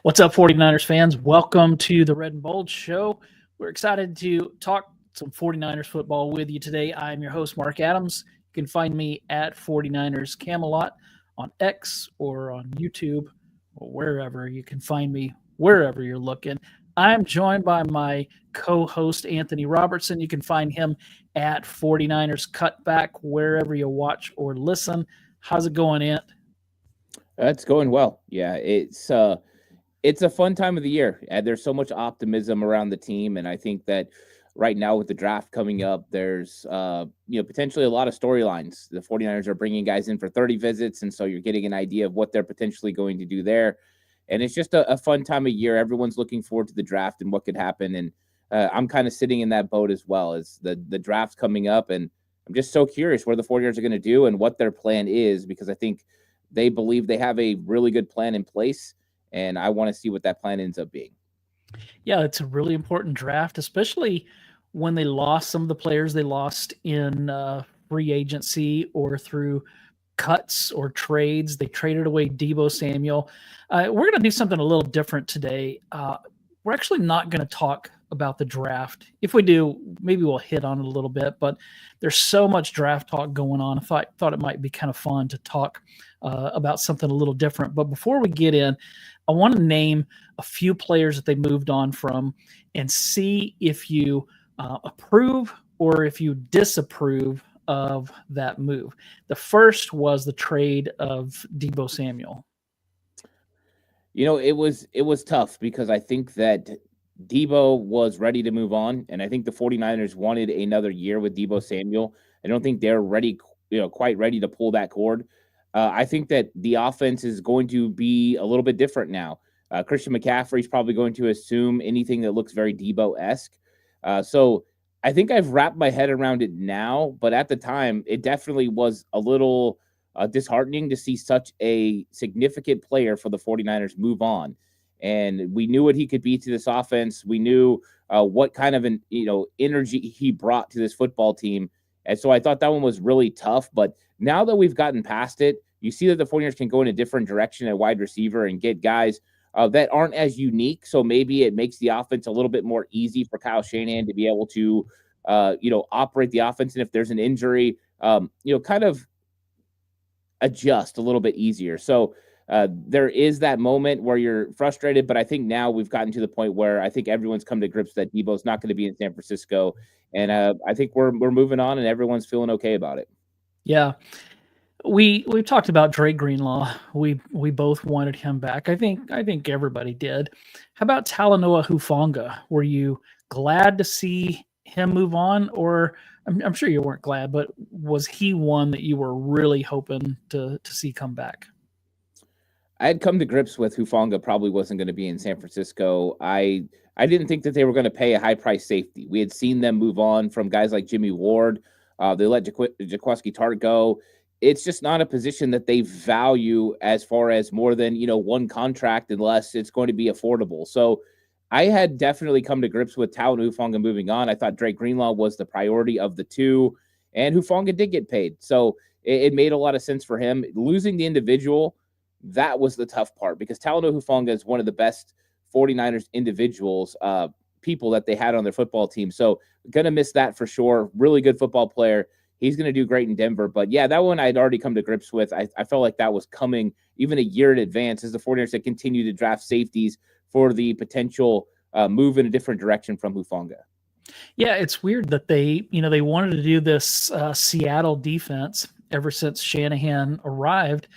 What's up, 49ers fans? Welcome to the Red and Bold Show. We're excited to talk some 49ers football with you today. I'm your host, Marc Adams. You can find me at 49ers Camelot on X or on YouTube or wherever. You can find me wherever you're looking. I'm joined by my co-host, Anthony Robertson. You can find him at 49ers Cutback wherever you watch or listen. How's it going, Ant? It's going well. Yeah, it's a fun time of the year. There's so much optimism around the team, and I think that right now with the draft coming up, there's potentially a lot of storylines. The 49ers are bringing guys in for 30 visits, and so you're getting an idea of what they're potentially going to do there. And it's just a fun time of year. Everyone's looking forward to the draft and what could happen. And I'm kind of sitting in that boat as well as the draft's coming up, and I'm just so curious where the 49ers are going to do and what their plan is, because I think they believe they have a really good plan in place, and I want to see what that plan ends up being. Yeah, it's a really important draft, especially when they lost some of the players they lost in free agency or through cuts or trades. They traded away Deebo Samuel. We're going to do something a little different today. We're actually not going to talk about the draft. If we do, maybe we'll hit on it a little bit, but there's so much draft talk going on. I thought it might be kind of fun to talk about something a little different. But before we get in, I want to name a few players that they moved on from and see if you approve or if you disapprove of that move. The first was the trade of Deebo Samuel. It was tough because I think that Deebo was ready to move on, and I think the 49ers wanted another year with Deebo Samuel. I don't think they're ready, quite ready to pull that cord. I think that the offense is going to be a little bit different now. Christian McCaffrey is probably going to assume anything that looks very Deebo-esque. So I think I've wrapped my head around it now, but at the time, it definitely was a little disheartening to see such a significant player for the 49ers move on. And we knew what he could be to this offense. We knew what kind of energy he brought to this football team. And so I thought that one was really tough. But now that we've gotten past it, you see that the 49ers can go in a different direction at wide receiver and get guys that aren't as unique. So maybe it makes the offense a little bit more easy for Kyle Shanahan to be able to, operate the offense. And if there's an injury, kind of adjust a little bit easier. So there is that moment where you're frustrated, but I think now we've gotten to the point where I think everyone's come to grips that Deebo's not going to be in San Francisco. And I think we're moving on and everyone's feeling okay about it. Yeah. We've talked about Dre Greenlaw. We both wanted him back. I think everybody did. How about Talanoa Hufanga? Were you glad to see him move on, or I'm sure you weren't glad, but was he one that you were really hoping to see come back? I had come to grips with Hufanga probably wasn't going to be in San Francisco. I didn't think that they were going to pay a high price safety. We had seen them move on from guys like Jimmy Ward. They let Jaquiski Tartt go. It's just not a position that they value as far as more than, one contract unless it's going to be affordable. So I had definitely come to grips with Talanoa Hufanga moving on. I thought Drake Greenlaw was the priority of the two, and Hufanga did get paid. So it made a lot of sense for him. Losing the individual, that was the tough part because Talanoa Hufanga is one of the best 49ers individuals, people that they had on their football team. So going to miss that for sure. Really good football player. He's going to do great in Denver. But, yeah, that one I'd already come to grips with. I felt like that was coming even a year in advance as the 49ers had continued to draft safeties for the potential move in a different direction from Hufanga. Yeah, it's weird that they wanted to do this Seattle defense ever since Shanahan arrived,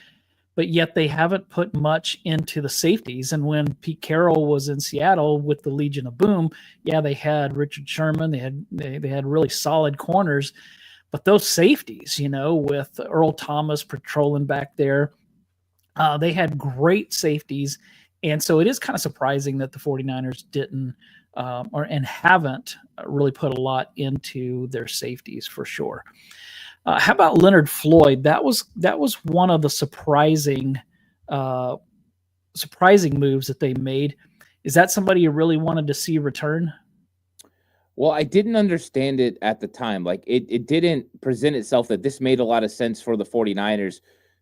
but yet they haven't put much into the safeties. And when Pete Carroll was in Seattle with the Legion of Boom, yeah, they had Richard Sherman, they had really solid corners, but those safeties, with Earl Thomas patrolling back there, they had great safeties. And so it is kind of surprising that the 49ers didn't and haven't really put a lot into their safeties for sure. How about Leonard Floyd? That was one of the surprising moves that they made. Is that somebody you really wanted to see return? Well, I didn't understand it at the time. Like it didn't present itself that this made a lot of sense for the 49ers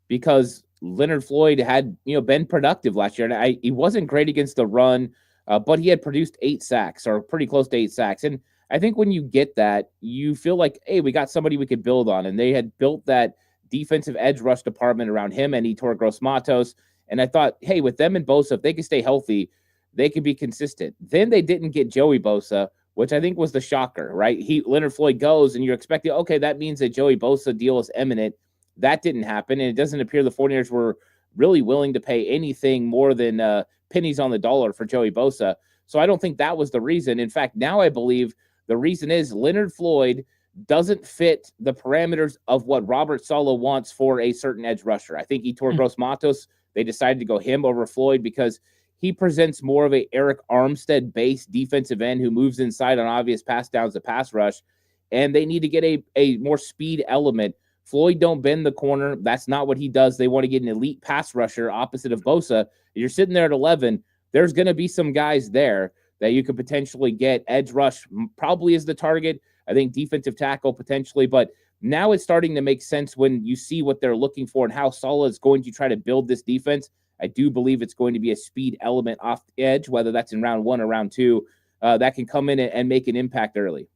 because Leonard Floyd had, been productive last year. And he wasn't great against the run, but he had produced 8 sacks or pretty close to 8 sacks. And I think when you get that, you feel like, hey, we got somebody we could build on. And they had built that defensive edge rush department around him and Yetur Gross-Matos. And I thought, hey, with them and Bosa, if they could stay healthy, they could be consistent. Then they didn't get Joey Bosa, which I think was the shocker, right? Leonard Floyd goes, and you're expecting, okay, that means that Joey Bosa deal is imminent. That didn't happen, and it doesn't appear the 49ers were really willing to pay anything more than pennies on the dollar for Joey Bosa. So I don't think that was the reason. In fact, now I believe the reason is Leonard Floyd doesn't fit the parameters of what Robert Saleh wants for a certain edge rusher. I think Yetur Gross-Matos, they decided to go him over Floyd because he presents more of a Eric Armstead-based defensive end who moves inside on obvious pass downs to pass rush, and they need to get a more speed element. Floyd don't bend the corner. That's not what he does. They want to get an elite pass rusher opposite of Bosa. You're sitting there at 11. There's going to be some guys there that you could potentially get. Edge rush probably is the target. I think defensive tackle potentially, but now it's starting to make sense when you see what they're looking for and how Saleh is going to try to build this defense. I do believe it's going to be a speed element off the edge, whether that's in round 1 or round 2, that can come in and make an impact early.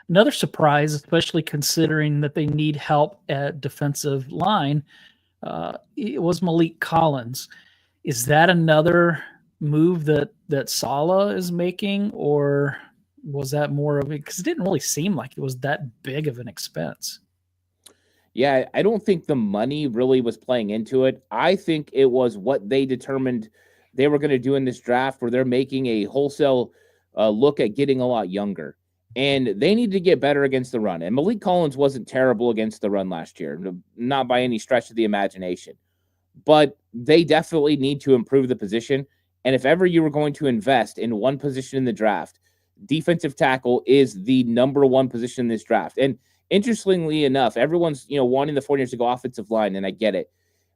Another surprise, especially considering that they need help at defensive line, it was Malik Collins. Is that another move that Saleh is making, or was that more of it? Because it didn't really seem like it was that big of an expense. Yeah, I don't think the money really was playing into it. I think it was what they determined they were going to do in this draft, where they're making a wholesale look at getting a lot younger. And they need to get better against the run. And Malik Collins wasn't terrible against the run last year, not by any stretch of the imagination. But they definitely need to improve the position. And if ever you were going to invest in one position in the draft, defensive tackle is the number 1 position in this draft. And interestingly enough, everyone's wanting the 49ers to go offensive line, and I get it.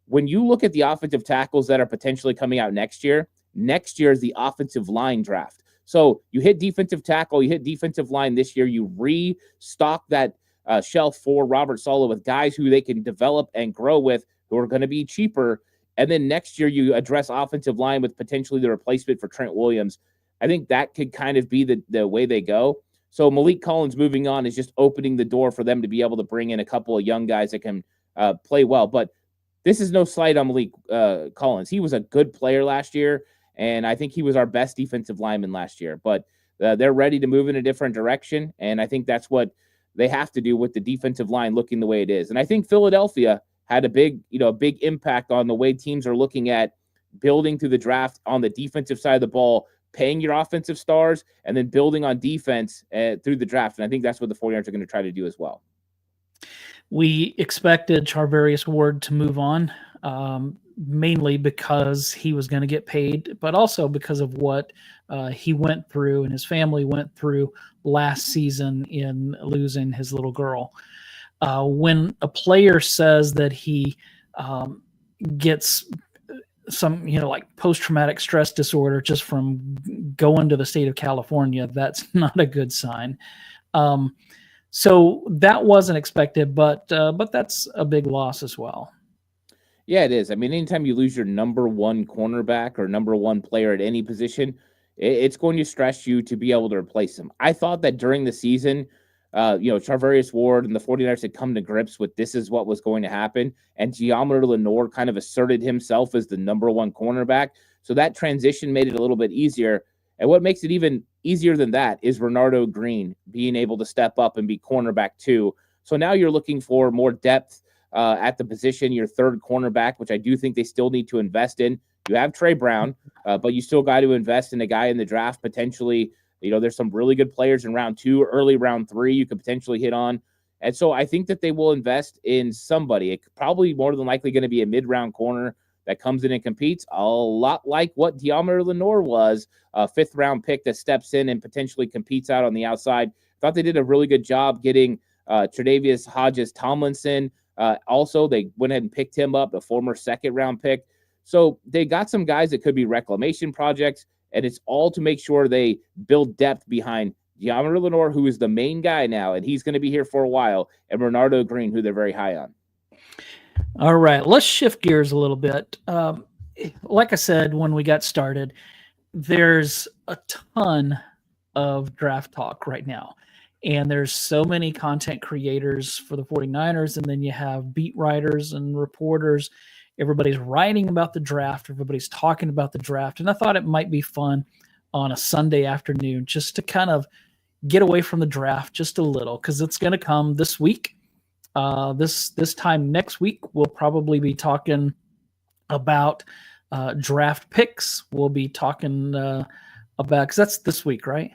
When you look at the offensive tackles that are potentially coming out next year is the offensive line draft. So you hit defensive tackle, you hit defensive line this year, you restock that shelf for Robert Saleh with guys who they can develop and grow with who are going to be cheaper. And then next year you address offensive line with potentially the replacement for Trent Williams. I think that could kind of be the way they go. So Malik Collins moving on is just opening the door for them to be able to bring in a couple of young guys that can play well. But this is no slight on Malik Collins. He was a good player last year, and I think he was our best defensive lineman last year. But they're ready to move in a different direction, and I think that's what they have to do with the defensive line looking the way it is. And I think Philadelphia had a big impact on the way teams are looking at building through the draft on the defensive side of the ball, paying your offensive stars, and then building on defense through the draft. And I think that's what the 49ers are going to try to do as well. We expected Charvarius Ward to move on, mainly because he was going to get paid, but also because of what he went through and his family went through last season in losing his little girl. When a player says that he gets some, like post-traumatic stress disorder just from going to the state of California, that's not a good sign. So that wasn't expected, but that's a big loss as well. Yeah, it is. I mean, anytime you lose your number 1 cornerback or number 1 player at any position, it's going to stress you to be able to replace him. I thought that during the season, Charvarius Ward and the 49ers had come to grips with this is what was going to happen. And Deommodore Lenoir kind of asserted himself as the number 1 cornerback. So that transition made it a little bit easier. And what makes it even easier than that is Renardo Green being able to step up and be cornerback 2. So now you're looking for more depth at the position, your 3rd cornerback, which I do think they still need to invest in. You have Trey Brown, but you still got to invest in a guy in the draft potentially. There's some really good players in round 2, early round 3 you could potentially hit on. And so I think that they will invest in somebody. It's probably more than likely going to be a mid-round corner that comes in and competes, a lot like what Deommodore Lenoir was, a 5th-round pick that steps in and potentially competes out on the outside. Thought they did a really good job getting Tre'Davious Hodges-Tomlinson. Also, they went ahead and picked him up, a former 2nd-round pick. So they got some guys that could be reclamation projects, and it's all to make sure they build depth behind Deommodore Lenoir, who is the main guy now, and he's going to be here for a while, and Renardo Green, who they're very high on. All right, let's shift gears a little bit. Like I said when we got started, there's a ton of draft talk right now. And there's so many content creators for the 49ers, and then you have beat writers and reporters. Everybody's writing about the draft, everybody's talking about the draft. And I thought it might be fun on a Sunday afternoon just to kind of get away from the draft just a little, because it's going to come this week. This time next week, we'll probably be talking about draft picks. We'll be talking about, because that's this week, right?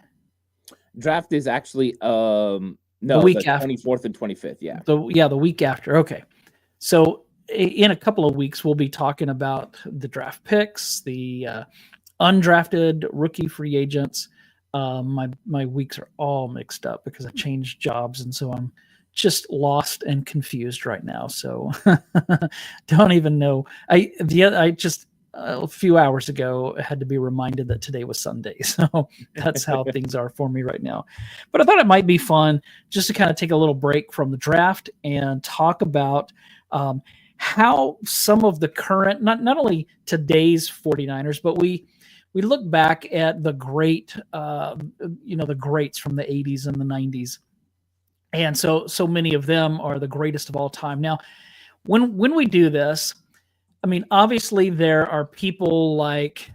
Draft is actually the week after, 24th and 25th. Yeah. The week after. Okay. So in a couple of weeks, we'll be talking about the draft picks, the undrafted rookie free agents. My weeks are all mixed up because I changed jobs, and so I'm just lost and confused right now. So don't even know. I just a few hours ago had to be reminded that today was Sunday. So that's how things are for me right now. But I thought it might be fun just to kind of take a little break from the draft and talk about how some of the current, not only today's 49ers, but we look back at the great, the greats from the 80s and the 90s. And so many of them are the greatest of all time. Now, when we do this, I mean, obviously there are people like,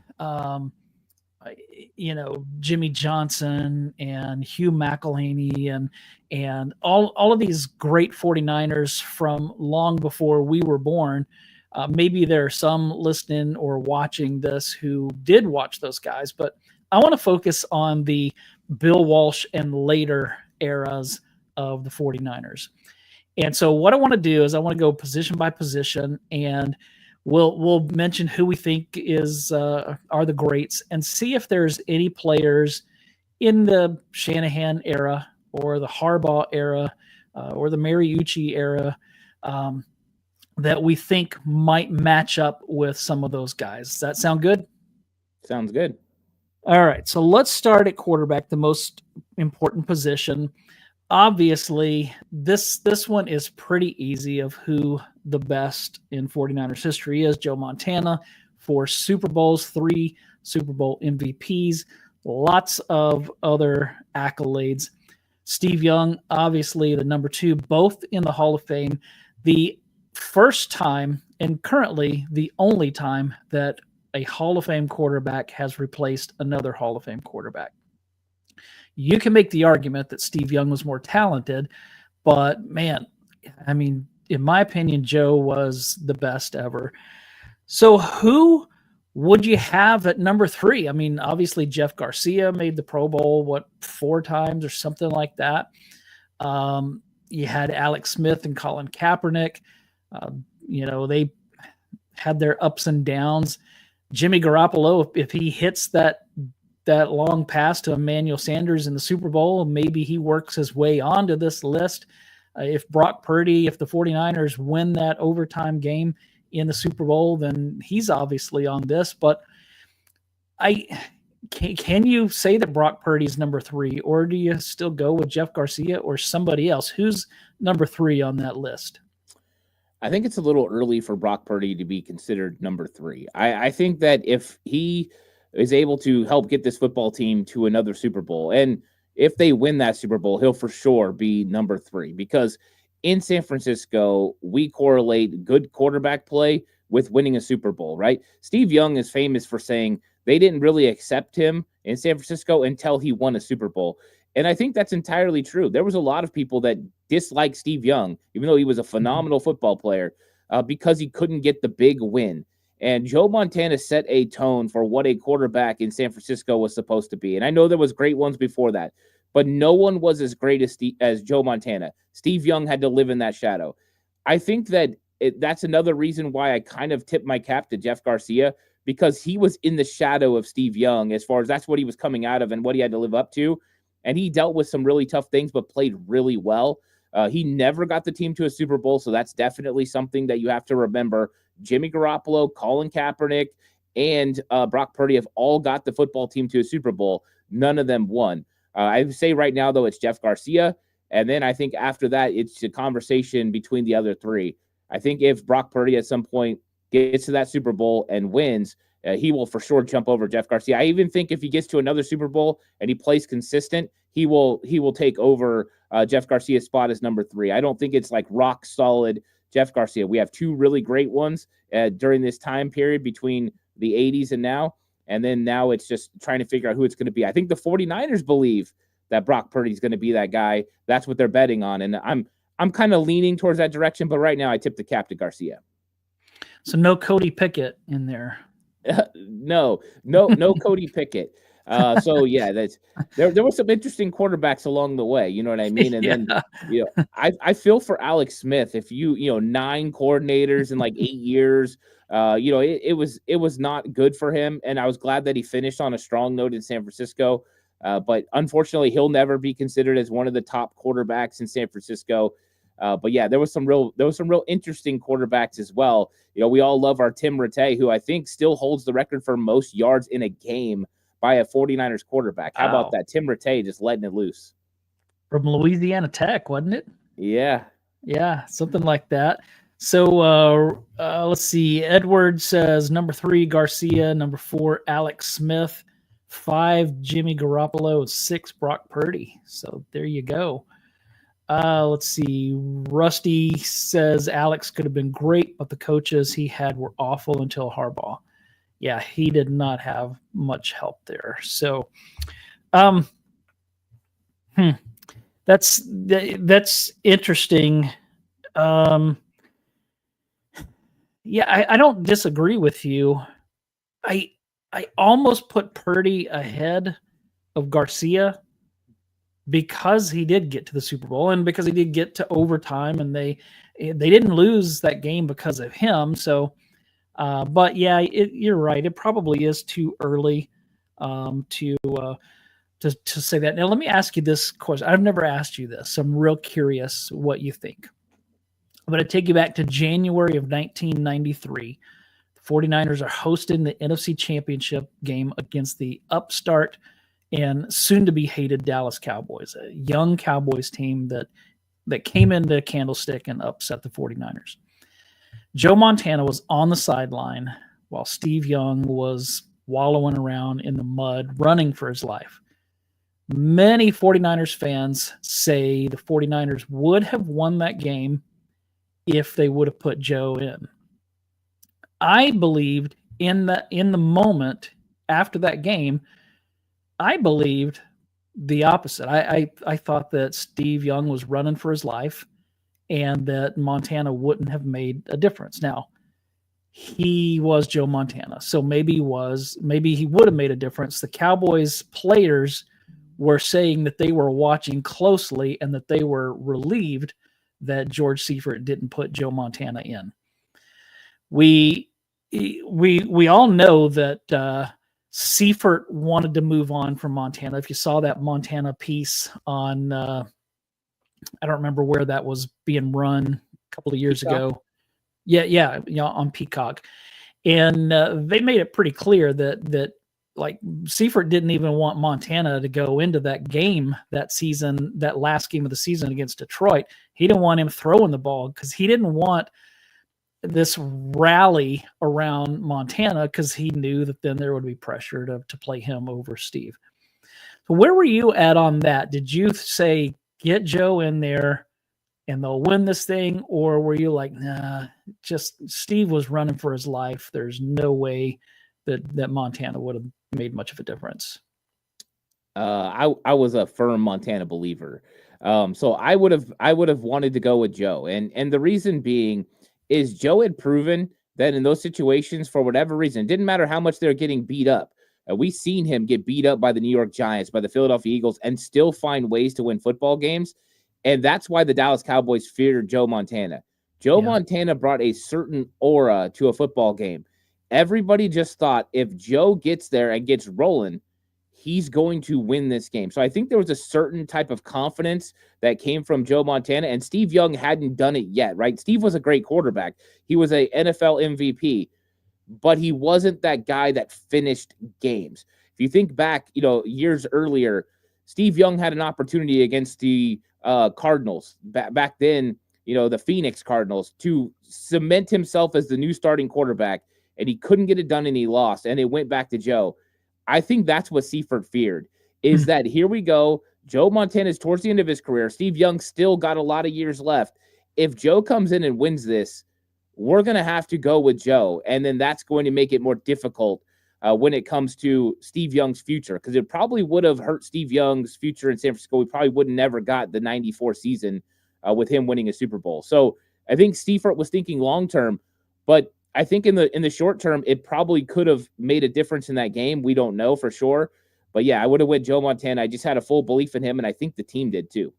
Jimmy Johnson and Hugh McElhaney and all of these great 49ers from long before we were born. Maybe there are some listening or watching this who did watch those guys, but I want to focus on the Bill Walsh and later eras of the 49ers. And so what I want to do is I want to go position by position, and we'll mention who we think are the greats, and see if there's any players in the Shanahan era or the Harbaugh era or the Mariucci era that we think might match up with some of those guys. Does that sound good? Sounds good. All right, so let's start at quarterback, the most important position. Obviously, this one is pretty easy of who the best in 49ers history is. Joe Montana, 4 Super Bowls, 3 Super Bowl MVPs, lots of other accolades. Steve Young, obviously the number 2, both in the Hall of Fame. The first time and currently the only time that a Hall of Fame quarterback has replaced another Hall of Fame quarterback. You can make the argument that Steve Young was more talented, but man, I mean, in my opinion, Joe was the best ever. So who would you have at number 3? I mean, obviously Jeff Garcia made the Pro Bowl, 4 times or something like that. You had Alex Smith and Colin Kaepernick. They had their ups and downs. Jimmy Garoppolo, if he hits that long pass to Emmanuel Sanders in the Super Bowl, maybe he works his way onto this list. If Brock Purdy, if the 49ers win that overtime game in the Super Bowl, then he's obviously on this. But can you say that Brock Purdy's number 3, or do you still go with Jeff Garcia or somebody else? Who's number 3 on that list? I think it's a little early for Brock Purdy to be considered number 3. I think that if he is able to help get this football team to another Super Bowl, and if they win that Super Bowl, he'll for sure be number 3, because in San Francisco, we correlate good quarterback play with winning a Super Bowl, right? Steve Young is famous for saying they didn't really accept him in San Francisco until he won a Super Bowl. And I think that's entirely true. There was a lot of people that disliked Steve Young, even though he was a phenomenal football player, because he couldn't get the big win. And Joe Montana set a tone for what a quarterback in San Francisco was supposed to be. And I know there was great ones before that, but no one was as great as Joe Montana. Steve Young had to live in that shadow. I think that that's another reason why I kind of tip my cap to Jeff Garcia, because he was in the shadow of Steve Young as far as that's what he was coming out of and what he had to live up to. And he dealt with some really tough things, but played really well. He never got the team to a Super Bowl, so that's definitely something that you have to remember. Jimmy Garoppolo, Colin Kaepernick, and Brock Purdy have all got the football team to a Super Bowl. None of them won. I would say right now, though, it's Jeff Garcia. And then I think after that, it's a conversation between the other 3. I think if Brock Purdy at some point gets to that Super Bowl and wins, he will for sure jump over Jeff Garcia. I even think if he gets to another Super Bowl and he plays consistent, he will take over Jeff Garcia's spot as number 3. I don't think it's like rock solid Jeff Garcia. We have 2 really great ones during this time period between the 80s and now. And then now it's just trying to figure out who it's going to be. I think the 49ers believe that Brock Purdy is going to be that guy. That's what they're betting on. And I'm kind of leaning towards that direction. But right now I tip the cap to Garcia. So no Cody Pickett in there. No Cody Pickett. So yeah, there were some interesting quarterbacks along the way. You know what I mean? And then I feel for Alex Smith. If 9 coordinators in like 8 years, it was not good for him. And I was glad that he finished on a strong note in San Francisco. But unfortunately, he'll never be considered as one of the top quarterbacks in San Francisco. But yeah, there was some real interesting quarterbacks as well. We all love our Tim Rattay, who I think still holds the record for most yards in a game by a 49ers quarterback. How about that? Tim Rattay just letting it loose. From Louisiana Tech, wasn't it? Yeah. Yeah, something like that. So let's see. Edwards says number 3, Garcia. Number 4, Alex Smith. 5, Jimmy Garoppolo. 6, Brock Purdy. So there you go. Let's see. Rusty says Alex could have been great, but the coaches he had were awful until Harbaugh. Yeah, he did not have much help there. So, that's interesting. Yeah, I don't disagree with you. I almost put Purdy ahead of Garcia because he did get to the Super Bowl and because he did get to overtime, and they didn't lose that game because of him. So, but yeah, you're right. It probably is too early to say that. Now, let me ask you this question. I've never asked you this, so I'm real curious what you think. I'm going to take you back to January of 1993. The 49ers are hosting the NFC Championship game against the upstart and soon-to-be hated Dallas Cowboys, a young Cowboys team that came into Candlestick and upset the 49ers. Joe Montana was on the sideline while Steve Young was wallowing around in the mud, running for his life. Many 49ers fans say the 49ers would have won that game if they would have put Joe in. I believed in the moment after that game, I believed the opposite. I thought that Steve Young was running for his life and that Montana wouldn't have made a difference. Now, he was Joe Montana, so maybe he would have made a difference. The Cowboys players were saying that they were watching closely and that they were relieved that George Seifert didn't put Joe Montana in. We all know that Seifert wanted to move on from Montana. If you saw that Montana piece on, I don't remember where that was being run a couple of years ago. Yeah, on Peacock. And they made it pretty clear that like Seifert didn't even want Montana to go into that game that season, that last game of the season against Detroit. He didn't want him throwing the ball because he didn't want this rally around Montana because he knew that then there would be pressure to play him over Steve. So where were you at on that? Did you say, get Joe in there and they'll win this thing? Or were you like, nah, just Steve was running for his life. There's no way that Montana would have made much of a difference? I was a firm Montana believer. So I would have wanted to go with Joe. And the reason being is Joe had proven that in those situations, for whatever reason, it didn't matter how much they're getting beat up. We've seen him get beat up by the New York Giants, by the Philadelphia Eagles, and still find ways to win football games. And that's why the Dallas Cowboys feared Joe Montana. Montana brought a certain aura to a football game. Everybody just thought if Joe gets there and gets rolling, he's going to win this game. So I think there was a certain type of confidence that came from Joe Montana, and Steve Young hadn't done it yet, right? Steve was a great quarterback. He was a NFL MVP, but he wasn't that guy that finished games. If you think back, years earlier, Steve Young had an opportunity against the Cardinals. Back then, the Phoenix Cardinals to cement himself as the new starting quarterback, and he couldn't get it done and he lost, and it went back to Joe. I think that's what Seifert feared, is that here we go. Joe Montana's towards the end of his career. Steve Young still got a lot of years left. If Joe comes in and wins this, we're going to have to go with Joe, and then that's going to make it more difficult when it comes to Steve Young's future, because it probably would have hurt Steve Young's future in San Francisco. We probably would have never got the 94 season with him winning a Super Bowl. So I think Seifert was thinking long-term, but I think in the short term, it probably could have made a difference in that game. We don't know for sure. But yeah, I would have went Joe Montana. I just had a full belief in him, and I think the team did too.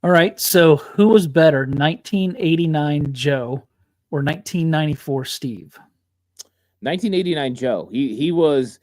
All right, so who was better, 1989 Joe or 1994 Steve? 1989 Joe. He was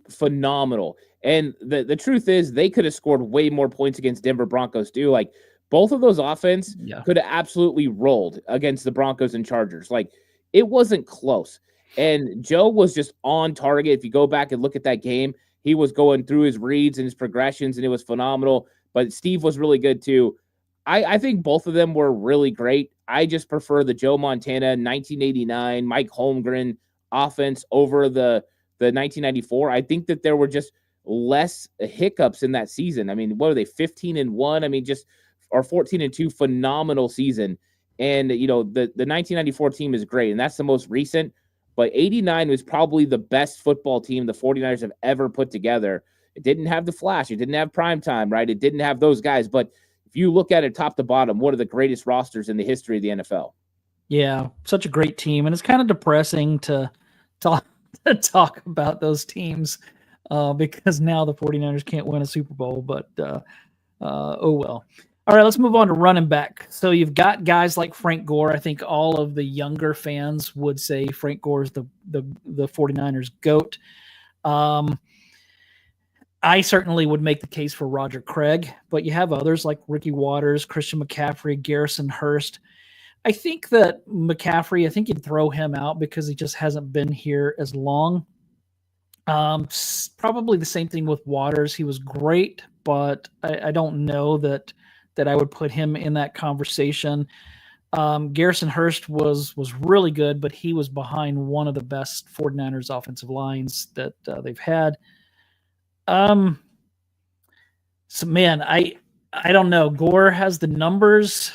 phenomenal. And the truth is, they could have scored way more points against Denver Broncos too. Like, both of those offense could have absolutely rolled against the Broncos and Chargers. Like, it wasn't close. And Joe was just on target. If you go back and look at that game, he was going through his reads and his progressions, and it was phenomenal. But Steve was really good too. I think both of them were really great. I just prefer the Joe Montana 1989 Mike Holmgren offense over the 1994. I think that there were just less hiccups in that season. I mean, what are they, 15-1? I mean, just or 14-2, phenomenal season. And the 1994 team is great, and that's the most recent. But 89 was probably the best football team the 49ers have ever put together. It didn't have the flash. It didn't have primetime, right? It didn't have those guys. But if you look at it top to bottom, one of the greatest rosters in the history of the NFL. Yeah, such a great team. And it's kind of depressing to talk about those teams because now the 49ers can't win a Super Bowl. But oh well. All right, let's move on to running back. So you've got guys like Frank Gore. I think all of the younger fans would say Frank Gore is the 49ers GOAT. I certainly would make the case for Roger Craig, but you have others like Ricky Watters, Christian McCaffrey, Garrison Hurst. I think that McCaffrey, I think you'd throw him out because he just hasn't been here as long. Probably the same thing with Watters. He was great, but I don't know that I would put him in that conversation. Garrison Hurst was really good, but he was behind one of the best 49ers offensive lines that they've had. So man, I don't know. Gore has the numbers.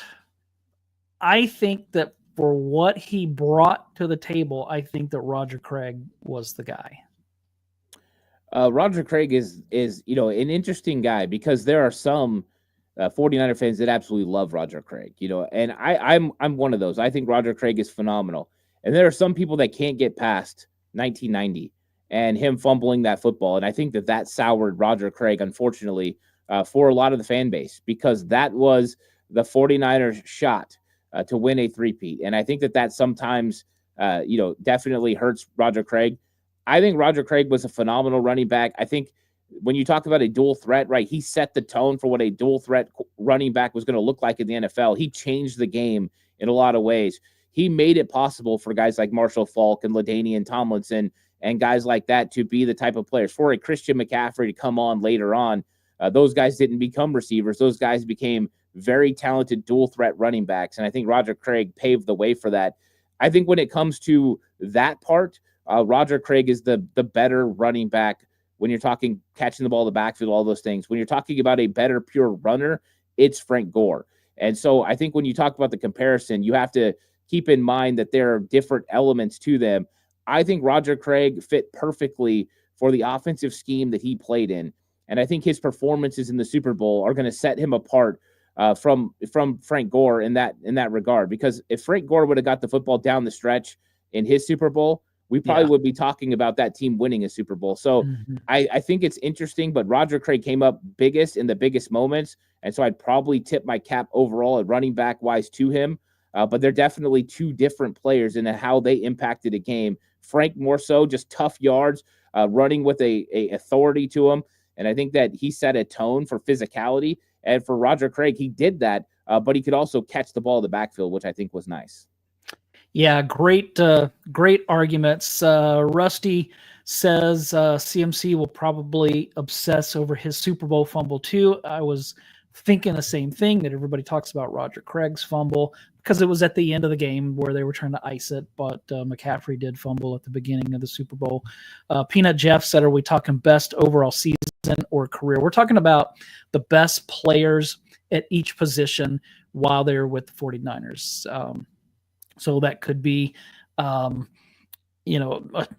I think that for what he brought to the table, I think that Roger Craig was the guy. Roger Craig is an interesting guy because there are some 49er fans that absolutely love Roger Craig, and I'm one of those. I think Roger Craig is phenomenal. And there are some people that can't get past 1990 and him fumbling that football. And I think that soured Roger Craig, unfortunately, for a lot of the fan base, because that was the 49ers shot to win a three-peat. And I think that sometimes, definitely hurts Roger Craig. I think Roger Craig was a phenomenal running back. I think when you talk about a dual threat, right, he set the tone for what a dual threat running back was going to look like in the NFL. He changed the game in a lot of ways. He made it possible for guys like Marshall Faulk and LaDainian Tomlinson and guys like that to be the type of players. For a Christian McCaffrey to come on later on, those guys didn't become receivers. Those guys became very talented dual threat running backs. And I think Roger Craig paved the way for that. I think when it comes to that part, Roger Craig is the better running back when you're talking catching the ball in the backfield, all those things. When you're talking about a better pure runner, it's Frank Gore. And so I think when you talk about the comparison, you have to keep in mind that there are different elements to them. I think Roger Craig fit perfectly for the offensive scheme that he played in. And I think his performances in the Super Bowl are going to set him apart from Frank Gore in that regard. Because if Frank Gore would have got the football down the stretch in his Super Bowl, we probably would be talking about that team winning a Super Bowl. So I think it's interesting, but Roger Craig came up biggest in the biggest moments. And so I'd probably tip my cap overall at running back wise to him. But they're definitely two different players in how they impacted a game. Frank more so just tough yards, running with a authority to him. And I think that he set a tone for physicality. And for Roger Craig, he did that, but he could also catch the ball in the backfield, which I think was nice. Yeah, great arguments. Rusty says CMC will probably obsess over his Super Bowl fumble too. I was thinking the same thing that everybody talks about Roger Craig's fumble, because it was at the end of the game where they were trying to ice it, but McCaffrey did fumble at the beginning of the Super Bowl. Peanut Jeff said, are we talking best overall season or career? We're talking about the best players at each position while they're with the 49ers. So that could be, a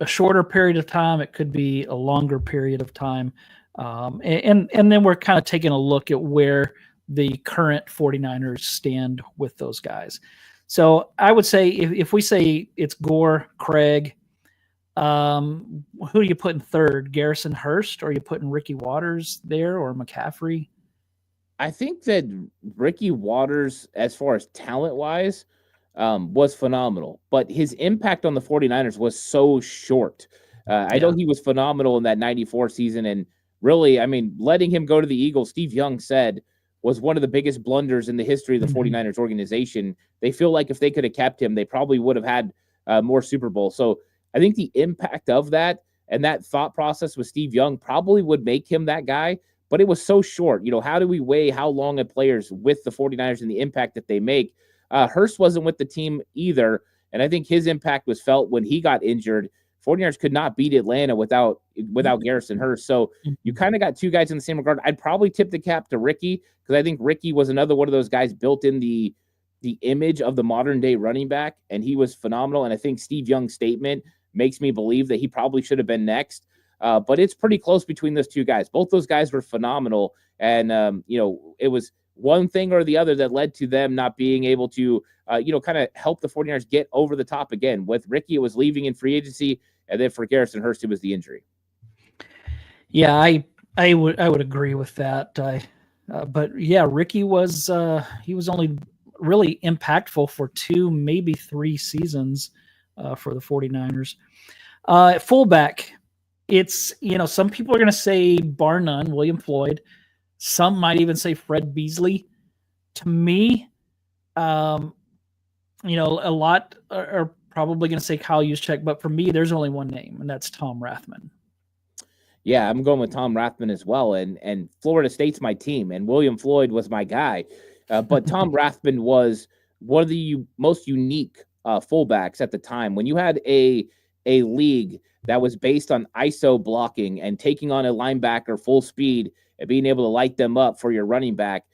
shorter period of time. It could be a longer period of time. And then we're kind of taking a look at where the current 49ers stand with those guys. So I would say if we say it's Gore, Craig, who do you put in third? Garrison Hurst, or are you putting Ricky Waters there, or McCaffrey? I think that Ricky Waters, as far as talent-wise, was phenomenal. But his impact on the 49ers was so short. I know he was phenomenal in that 94 season, and really, I mean, letting him go to the Eagles, Steve Young said, was one of the biggest blunders in the history of the 49ers organization. They feel like if they could have kept him, they probably would have had more Super Bowls. So I think the impact of that and that thought process with Steve Young probably would make him that guy, but it was so short. How do we weigh how long a player's with the 49ers and the impact that they make? Hurst wasn't with the team either, and I think his impact was felt when he got injured. 49ers could not beat Atlanta without Garrison Hurst. So you kind of got two guys in the same regard. I'd probably tip the cap to Ricky, because I think Ricky was another one of those guys built in the image of the modern day running back, and he was phenomenal. And I think Steve Young's statement makes me believe that he probably should have been next. But it's pretty close between those two guys. Both those guys were phenomenal. And, it was one thing or the other that led to them not being able to, kind of help the 49ers get over the top again. With Ricky, it was leaving in free agency. And then for Garrison Hurst, it was the injury. Yeah, I would agree with that. But yeah, Ricky was he was only really impactful for 2, maybe 3 seasons for the 49ers. At fullback, it's, some people are going to say bar none, William Floyd. Some might even say Fred Beasley. To me, a lot are probably going to say Kyle Juszczyk, but for me, there's only one name, and that's Tom Rathman. Yeah, I'm going with Tom Rathman as well, and Florida State's my team, and William Floyd was my guy. But Tom Rathman was one of the most unique fullbacks at the time. When you had a league that was based on ISO blocking and taking on a linebacker full speed and being able to light them up for your running back,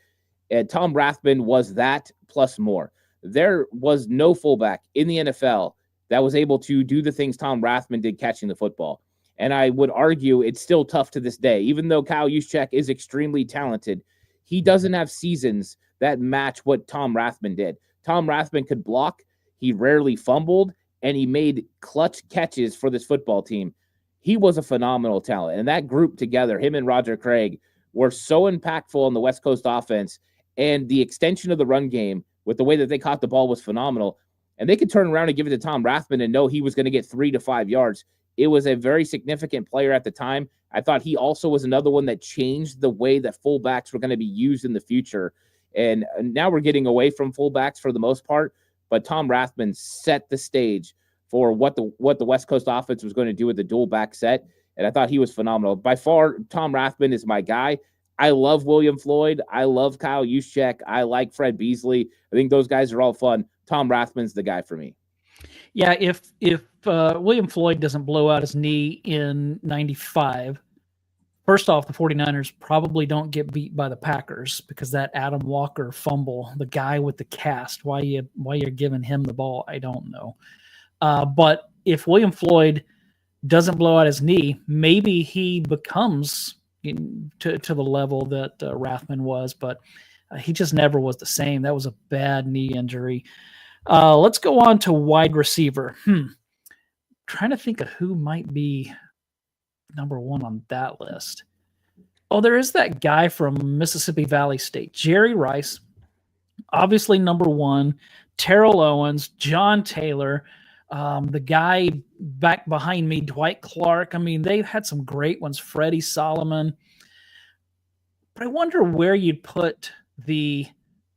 Tom Rathman was that plus more. There was no fullback in the NFL that was able to do the things Tom Rathman did catching the football. And I would argue it's still tough to this day. Even though Kyle Juszczyk is extremely talented, he doesn't have seasons that match what Tom Rathman did. Tom Rathman could block, he rarely fumbled, and he made clutch catches for this football team. He was a phenomenal talent. And that group together, him and Roger Craig, were so impactful on the West Coast offense. And the extension of the run game with the way that they caught the ball was phenomenal. And they could turn around and give it to Tom Rathman and know he was going to get 3 to 5 yards. It was a very significant player at the time. I thought he also was another one that changed the way that fullbacks were going to be used in the future. And now we're getting away from fullbacks for the most part, but Tom Rathman set the stage for what the West Coast offense was going to do with the dual back set. And I thought he was phenomenal. By far, Tom Rathman is my guy. I love William Floyd. I love Kyle Juszczyk. I like Fred Beasley. I think those guys are all fun. Tom Rathman's the guy for me. Yeah, if William Floyd doesn't blow out his knee in 95, first off, the 49ers probably don't get beat by the Packers, because that Adam Walker fumble, the guy with the cast, why you're giving him the ball, I don't know. But if William Floyd doesn't blow out his knee, maybe he becomes to the level that Rathman was, but he just never was the same. That was a bad knee injury. Let's go on to wide receiver. Trying to think of who might be number one on that list. Oh, there is that guy from Mississippi Valley State, Jerry Rice, obviously number one. Terrell Owens, John Taylor, the guy back behind me, Dwight Clark. I mean, they've had some great ones, Freddie Solomon. But I wonder where you'd put the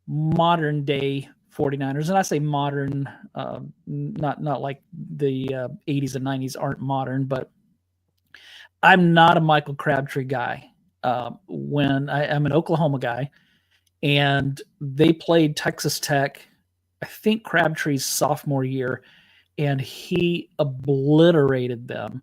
modern day 49ers. And I say modern, not like the 80s and 90s aren't modern, but I'm not a Michael Crabtree guy. When I'm an Oklahoma guy, and they played Texas Tech, I think Crabtree's sophomore year, and he obliterated them.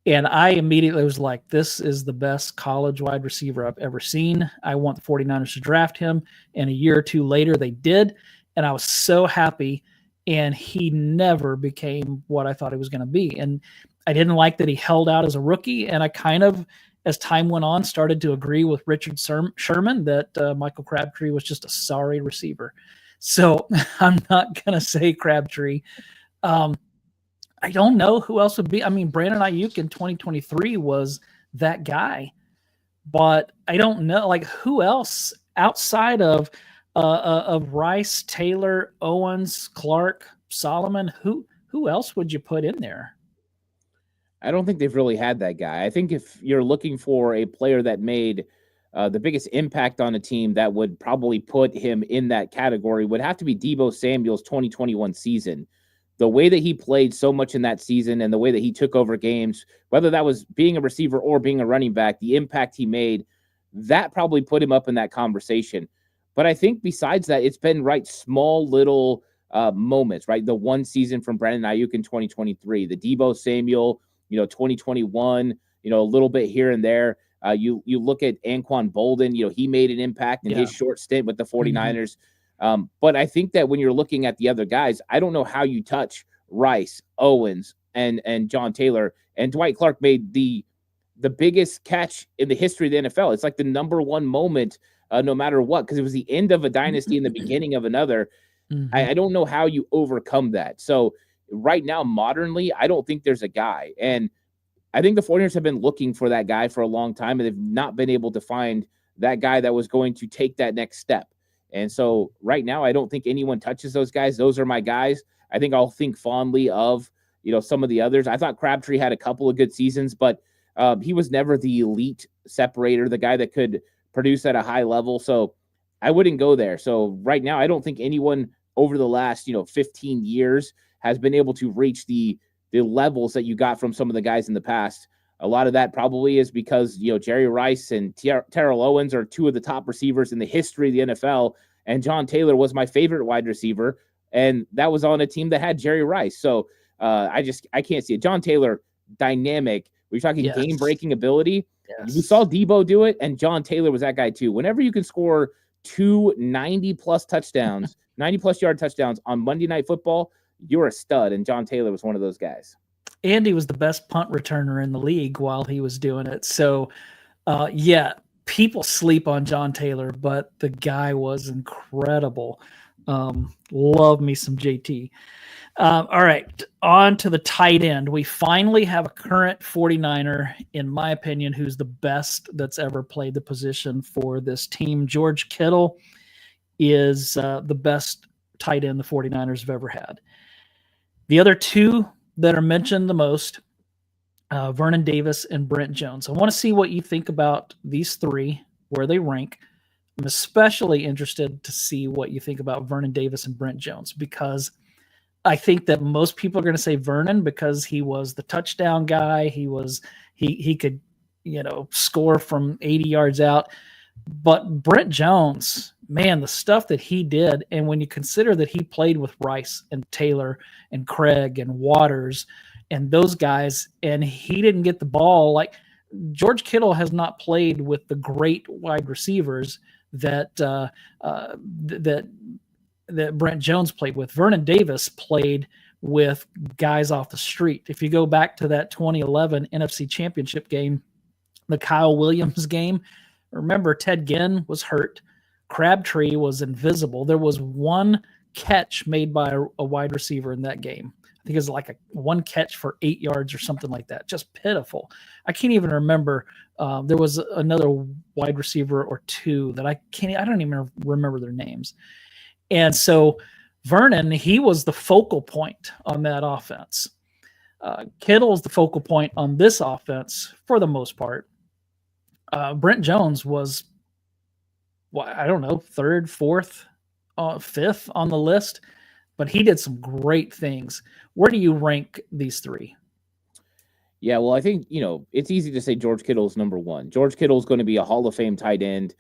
And I immediately was like, this is the best college wide receiver I've ever seen. I want the 49ers to draft him. And a year or two later, they did. And I was so happy. And he never became what I thought he was going to be. And I didn't like that he held out as a rookie. And I kind of, as time went on, started to agree with Richard Sherman that Michael Crabtree was just a sorry receiver. So I'm not going to say Crabtree. I don't know who else would be. I mean, Brandon Ayuk in 2023 was that guy, but I don't know, like, who else outside of Rice, Taylor, Owens, Clark, Solomon. Who else would you put in there? I don't think they've really had that guy. I think if you're looking for a player that made the biggest impact on a team, that would probably put him in that category would have to be Deebo Samuel's 2021 season. The way that he played so much in that season and the way that he took over games, whether that was being a receiver or being a running back, the impact he made, that probably put him up in that conversation. But I think besides that, it's been small little moments, right? The one season from Brandon Ayuk in 2023, the Deebo Samuel, 2021, a little bit here and there. You look at Anquan Bolden, he made an impact in his short stint with the 49ers. But I think that when you're looking at the other guys, I don't know how you touch Rice, Owens, and John Taylor. And Dwight Clark made the biggest catch in the history of the NFL. It's like the number one moment, no matter what, because it was the end of a dynasty and the beginning of another. Mm-hmm. I don't know how you overcome that. So right now, modernly, I don't think there's a guy. And I think the 49ers have been looking for that guy for a long time, and they've not been able to find that guy that was going to take that next step. And so right now, I don't think anyone touches those guys. Those are my guys. I think I'll think fondly of, some of the others. I thought Crabtree had a couple of good seasons, but he was never the elite separator, the guy that could produce at a high level. So I wouldn't go there. So right now, I don't think anyone over the last, 15 years has been able to reach the levels that you got from some of the guys in the past. A lot of that probably is because, Jerry Rice and Terrell Owens are two of the top receivers in the history of the NFL. And John Taylor was my favorite wide receiver. And that was on a team that had Jerry Rice. So I can't see it. John Taylor, dynamic. We're talking game-breaking ability. Yes. We saw Deebo do it, and John Taylor was that guy too. Whenever you can score two 90-plus touchdowns, 90-plus yard touchdowns on Monday Night Football, you're a stud. And John Taylor was one of those guys. And he was the best punt returner in the league while he was doing it. So, people sleep on John Taylor, but the guy was incredible. Love me some JT. All right, on to the tight end. We finally have a current 49er, in my opinion, who's the best that's ever played the position for this team. George Kittle is the best tight end the 49ers have ever had. The other two that are mentioned the most, Vernon Davis and Brent Jones. I want to see what you think about these three, where they rank. I'm especially interested to see what you think about Vernon Davis and Brent Jones, because I think that most people are going to say Vernon because he was the touchdown guy. He could, score from 80 yards out. But Brent Jones, man, the stuff that he did, and when you consider that he played with Rice and Taylor and Craig and Waters and those guys, and he didn't get the ball. Like, George Kittle has not played with the great wide receivers that Brent Jones played with. Vernon Davis played with guys off the street. If you go back to that 2011 NFC Championship game, the Kyle Williams game, remember Ted Ginn was hurt. Crabtree was invisible. There was one catch made by a wide receiver in that game. I think it was like one catch for 8 yards or something like that. Just pitiful. I can't even remember. There was another wide receiver or two that I don't even remember their names. And so Vernon, he was the focal point on that offense. Kittle's the focal point on this offense for the most part. Brent Jones was, I don't know, third, fourth, fifth on the list, but he did some great things. Where do you rank these three? Yeah, well, I think, it's easy to say George Kittle is number one. George Kittle is going to be a Hall of Fame tight end.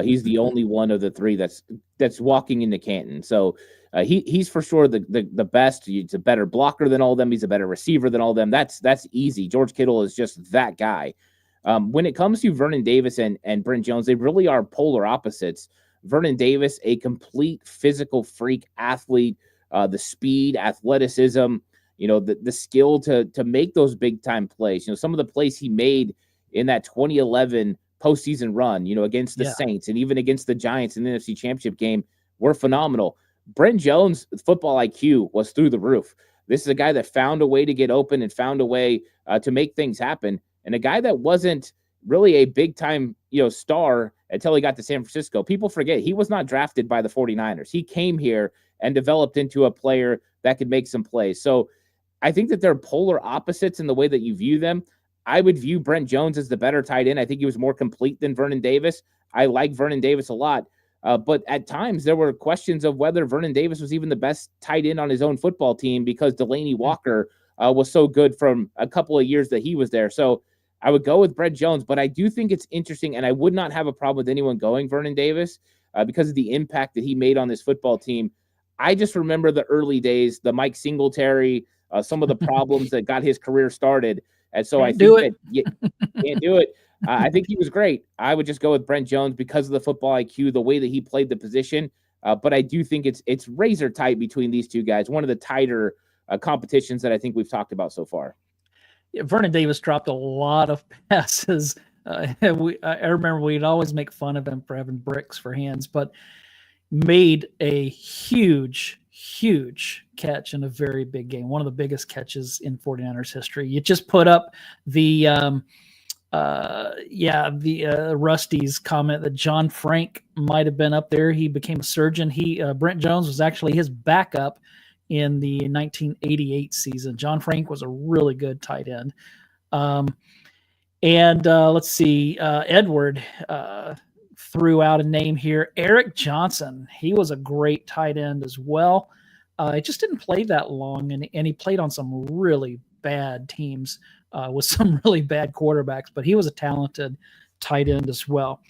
He's the only one of the three that's walking into Canton. So he's for sure the best. He's a better blocker than all of them. He's a better receiver than all of them. That's easy. George Kittle is just that guy. When it comes to Vernon Davis and Brent Jones, they really are polar opposites. Vernon Davis, a complete physical freak athlete, the speed, athleticism, the skill to make those big time plays. Some of the plays he made in that 2011 postseason run, against the Saints and even against the Giants in the NFC Championship game were phenomenal. Brent Jones' football IQ was through the roof. This is a guy that found a way to get open and found a way to make things happen. And a guy that wasn't really a big time, star until he got to San Francisco. People forget he was not drafted by the 49ers. He came here and developed into a player that could make some plays. So I think that they're polar opposites in the way that you view them. I would view Brent Jones as the better tight end. I think he was more complete than Vernon Davis. I like Vernon Davis a lot. But at times there were questions of whether Vernon Davis was even the best tight end on his own football team because Delaney Walker was so good from a couple of years that he was there. So I would go with Brent Jones, but I do think it's interesting, and I would not have a problem with anyone going Vernon Davis because of the impact that he made on this football team. I just remember the early days, the Mike Singletary, some of the problems that got his career started. And so I think that you can't do it. I think he was great. I would just go with Brent Jones because of the football IQ, the way that he played the position. But I do think it's razor tight between these two guys, one of the tighter competitions that I think we've talked about so far. Yeah, Vernon Davis dropped a lot of passes. I remember we'd always make fun of him for having bricks for hands, but made a huge catch in a very big game. One of the biggest catches in 49ers history. You just put up the Rusty's comment that John Frank might have been up there. He became a surgeon. Brent Jones was actually his backup in the 1988 season. John Frank was a really good tight end. Let's see, Edward threw out a name here. Eric Johnson. He was a great tight end as well. He just didn't play that long, and he played on some really bad teams with some really bad quarterbacks, but he was a talented tight end as well.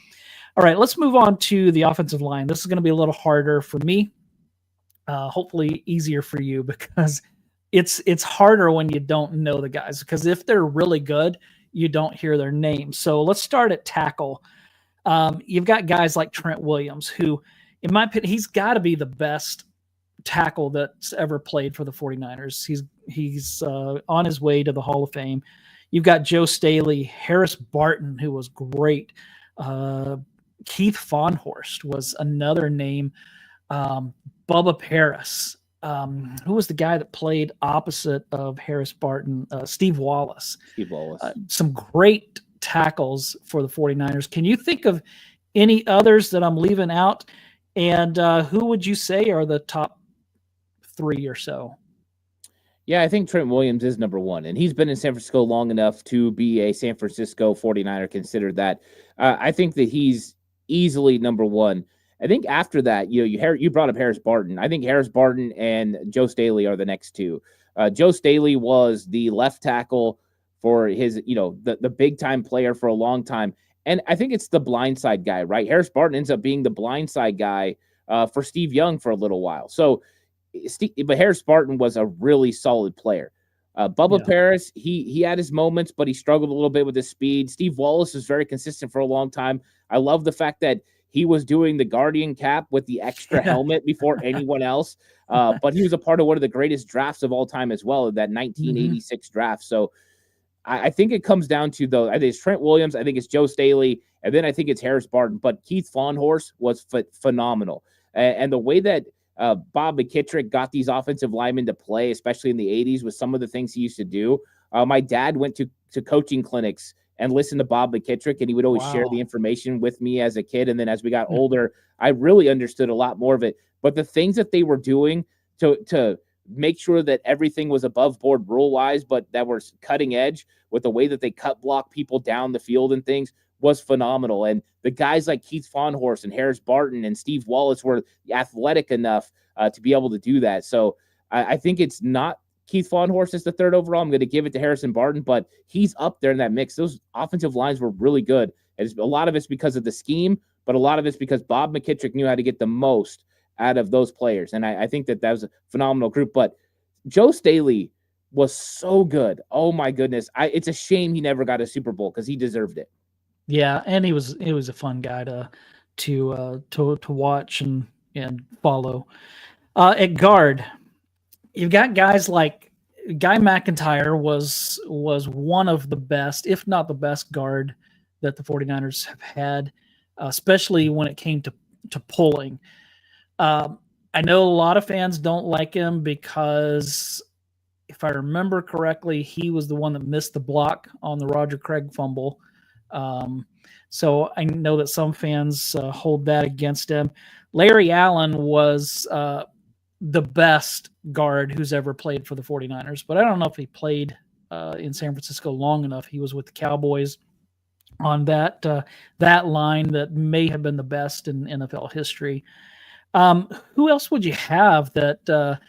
All right, let's move on to the offensive line. This is going to be a little harder for me. Hopefully easier for you, because it's harder when you don't know the guys, because if they're really good, you don't hear their names. So let's start at tackle. You've got guys like Trent Williams, who, in my opinion, he's got to be the best tackle that's ever played for the 49ers. He's on his way to the Hall of Fame. You've got Joe Staley, Harris Barton, who was great. Keith Fahnhorst was another name. Bubba Paris, who was the guy that played opposite of Harris Barton? Steve Wallace. Some great tackles for the 49ers. Can you think of any others that I'm leaving out? And who would you say are the top three or so? Yeah, I think Trent Williams is number one, and he's been in San Francisco long enough to be a San Francisco 49er considered that. I think that he's easily number one. I think after that, you brought up Harris Barton. I think Harris Barton and Joe Staley are the next two. Joe Staley was the left tackle for his, the big time player for a long time. And I think it's the blindside guy, right? Harris Barton ends up being the blindside guy for Steve Young for a little while. So, but Harris Barton was a really solid player. Bubba Paris, he had his moments, but he struggled a little bit with his speed. Steve Wallace was very consistent for a long time. I love the fact that he was doing the Guardian cap with the extra helmet before anyone else. But he was a part of one of the greatest drafts of all time as well, that 1986 draft. So I think it comes down to, though, I think it's Trent Williams, I think it's Joe Staley, and then I think it's Harris Barton. But Keith Fahnhorst was phenomenal. And the way that Bob McKittrick got these offensive linemen to play, especially in the 80s, with some of the things he used to do. My dad went to coaching clinics and listened to Bob McKittrick, and he would always share the information with me as a kid. And then as we got older, I really understood a lot more of it. But the things that they were doing to make sure that everything was above board rule-wise, but that were cutting edge with the way that they cut block people down the field and things was phenomenal. And the guys like Keith Fahnhorst and Harris Barton and Steve Wallace were athletic enough to be able to do that. So I think it's not Keith Fahnhorst is the third overall. I'm going to give it to Harrison Barton, but he's up there in that mix. Those offensive lines were really good. And a lot of it's because of the scheme, but a lot of it's because Bob McKittrick knew how to get the most out of those players. And I think that was a phenomenal group. But Joe Staley was so good. Oh my goodness. It's a shame he never got a Super Bowl because he deserved it. Yeah, and he was a fun guy to watch and follow. At guard, you've got guys like Guy McIntyre was one of the best, if not the best guard that the 49ers have had, especially when it came to pulling. I know a lot of fans don't like him because, if I remember correctly, he was the one that missed the block on the Roger Craig fumble. So I know that some fans hold that against him. Larry Allen was the best guard who's ever played for the 49ers, but I don't know if he played in San Francisco long enough. He was with the Cowboys on that line that may have been the best in NFL history. Who else would you have that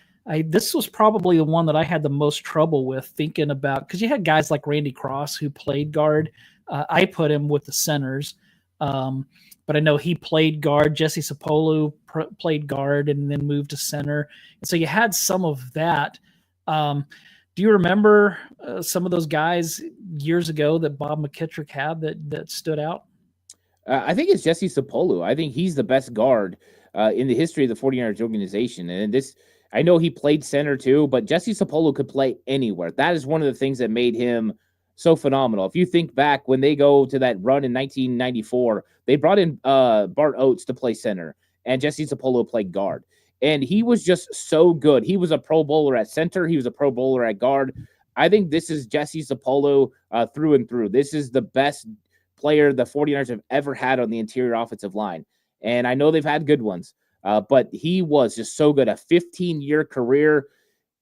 this was probably the one that I had the most trouble with thinking about, because you had guys like Randy Cross who played guard. I put him with the centers, but I know he played guard. Jesse Sapolu played guard and then moved to center. And so you had some of that. Do you remember some of those guys years ago that Bob McKittrick had that stood out? I think it's Jesse Sapolu. I think he's the best guard in the history of the 49ers organization. And I know he played center too, but Jesse Sapolu could play anywhere. That is one of the things that made him so phenomenal. If you think back when they go to that run in 1994, they brought in Bart Oates to play center, and Jesse Sapolu played guard. And he was just so good. He was a Pro Bowler at center. He was a Pro Bowler at guard. I think this is Jesse Sapolu through and through. This is the best player the 49ers have ever had on the interior offensive line. And I know they've had good ones, but he was just so good. A 15-year career.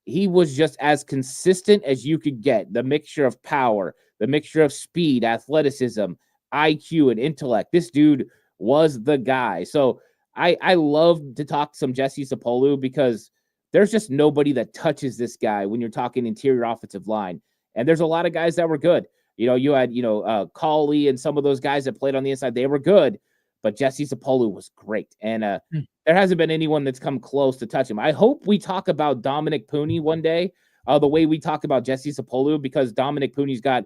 He was just as consistent as you could get. The mixture of power, the mixture of speed, athleticism, IQ, and intellect. This dude was the guy. So I love to talk some Jesse Sapolu because there's just nobody that touches this guy when you're talking interior offensive line. And there's a lot of guys that were good. You had, Cauley and some of those guys that played on the inside. They were good, but Jesse Sapolu was great. And there hasn't been anyone that's come close to touch him. I hope we talk about Dominic Pooney one day, the way we talk about Jesse Sapolu, because Dominic Pooney's got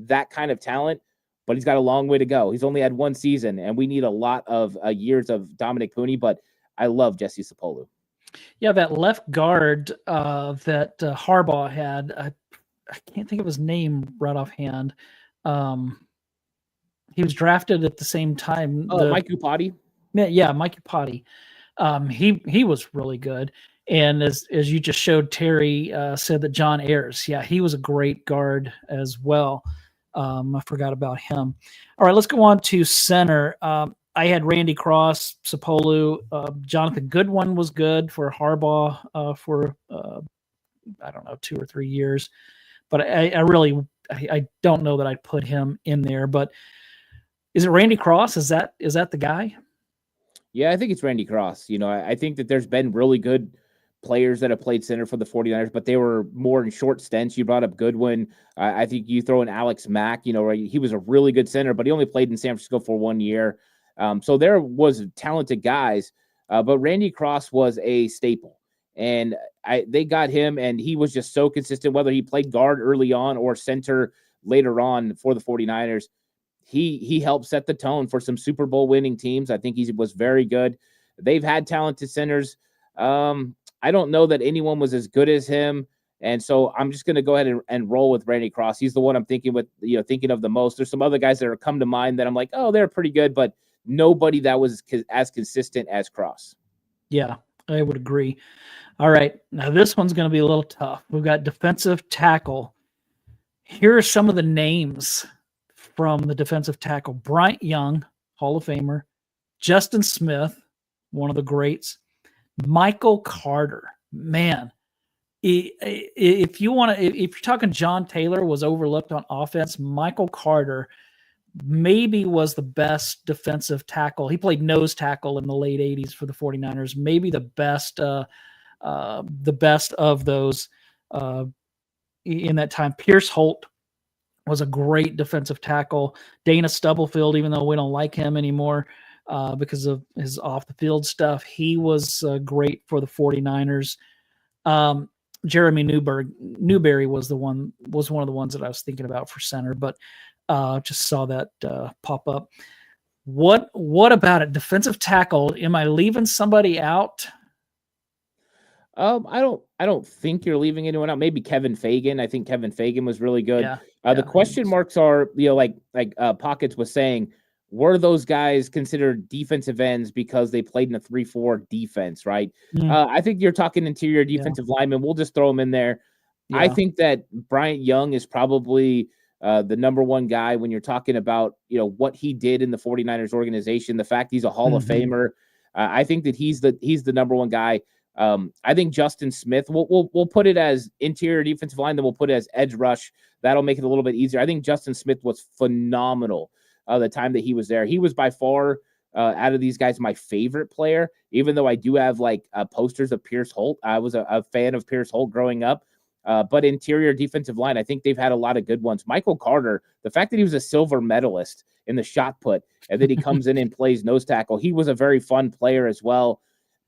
that kind of talent, but he's got a long way to go. He's only had one season, and we need a lot of years of Dominic Pooney, but I love Jesse Sapolu. Yeah, that left guard that Harbaugh had, I can't think of his name right offhand. He was drafted at the same time. Mike Upati? Yeah, Mike Upati. He was really good. And as you just showed, Terry said that John Ayers, yeah, he was a great guard as well. I forgot about him. All right, let's go on to center. I had Randy Cross, Sapolu, Jonathan Goodwin was good for Harbaugh for I don't know, 2 or 3 years, but I don't know that I'd put him in there. But is it Randy Cross? Is that the guy? Yeah, I think it's Randy Cross. I think that there's been really good players that have played center for the 49ers, but they were more in short stints. You brought up Goodwin. I think you throw in Alex Mack, he was a really good center, but he only played in San Francisco for 1 year. So there was talented guys, but Randy Cross was a staple. And they got him, and he was just so consistent, whether he played guard early on or center later on for the 49ers. He helped set the tone for some Super Bowl winning teams. I think he was very good. They've had talented centers. I don't know that anyone was as good as him. And so I'm just going to go ahead and roll with Randy Cross. He's the one I'm thinking of the most. There's some other guys that are come to mind that I'm like, oh, they're pretty good, but nobody that was as consistent as Cross. Yeah, I would agree. All right. Now this one's going to be a little tough. We've got defensive tackle. Here are some of the names from the defensive tackle. Bryant Young, Hall of Famer. Justin Smith, one of the greats. Michael Carter, man. If you're talking John Taylor was overlooked on offense, Michael Carter maybe was the best defensive tackle. He played nose tackle in the late 80s for the 49ers. Maybe the best of those in that time. Pierce Holt was a great defensive tackle. Dana Stubblefield, even though we don't like him anymore, because of his off the field stuff. He was great for the 49ers. Jeremy Newberry was one of the ones that I was thinking about for center, but just saw that pop up. What about it? Defensive tackle? Am I leaving somebody out? I don't think you're leaving anyone out. Maybe Kevin Fagan. I think Kevin Fagan was really good. The question marks are, like Pockets was saying, were those guys considered defensive ends because they played in a 3-4 defense, right? I think you're talking interior defensive lineman. We'll just throw them in there. Yeah. I think that Bryant Young is probably the number one guy when you're talking about, what he did in the 49ers organization, the fact he's a Hall of Famer. I think that he's the number one guy. I think Justin Smith, we'll put it as interior defensive line, then we'll put it as edge rush. That'll make it a little bit easier. I think Justin Smith was phenomenal the time that he was there. He was by far, out of these guys, my favorite player, even though I do have posters of Pierce Holt. I was a fan of Pierce Holt growing up. But interior defensive line, I think they've had a lot of good ones. Michael Carter, the fact that he was a silver medalist in the shot put and then he comes in and plays nose tackle, he was a very fun player as well.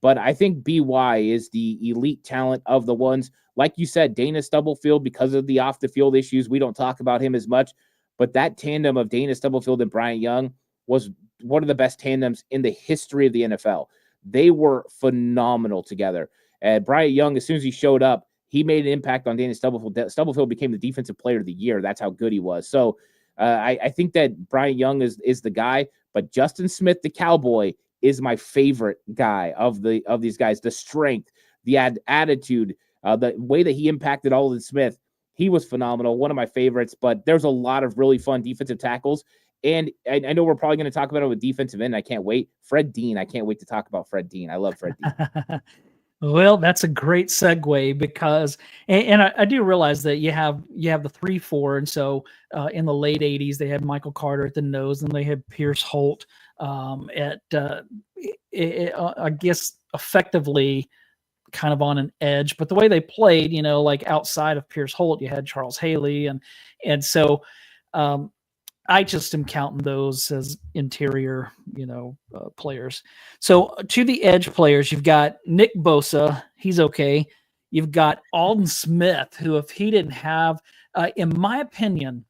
But I think BY is the elite talent of the ones. Like you said, Dana Stubblefield, because of the off-the-field issues, we don't talk about him as much. But that tandem of Dana Stubblefield and Bryant Young was one of the best tandems in the history of the NFL. They were phenomenal together. And Bryant Young, as soon as he showed up, he made an impact on Dana Stubblefield. Stubblefield became the defensive player of the year. That's how good he was. So I think that Bryant Young is the guy. But Justin Smith, the Cowboy, is my favorite guy of these guys. The strength, the attitude, the way that he impacted Aldon Smith, he was phenomenal. One of my favorites. But there's a lot of really fun defensive tackles. And I know we're probably going to talk about it with defensive end. I can't wait. Fred Dean. I can't wait to talk about Fred Dean. I love Fred Dean. Well, that's a great segue because, and I do realize that you have the 3-4, and so in the late '80s they had Michael Carter at the nose, and they had Pierce Holt at I guess effectively kind of on an edge, but the way they played, outside of Pierce Holt, you had Charles Haley, and so I just am counting those as interior, players. So to the edge players, you've got Nick Bosa. He's okay. You've got Aldon Smith, who, if he didn't have, in my opinion,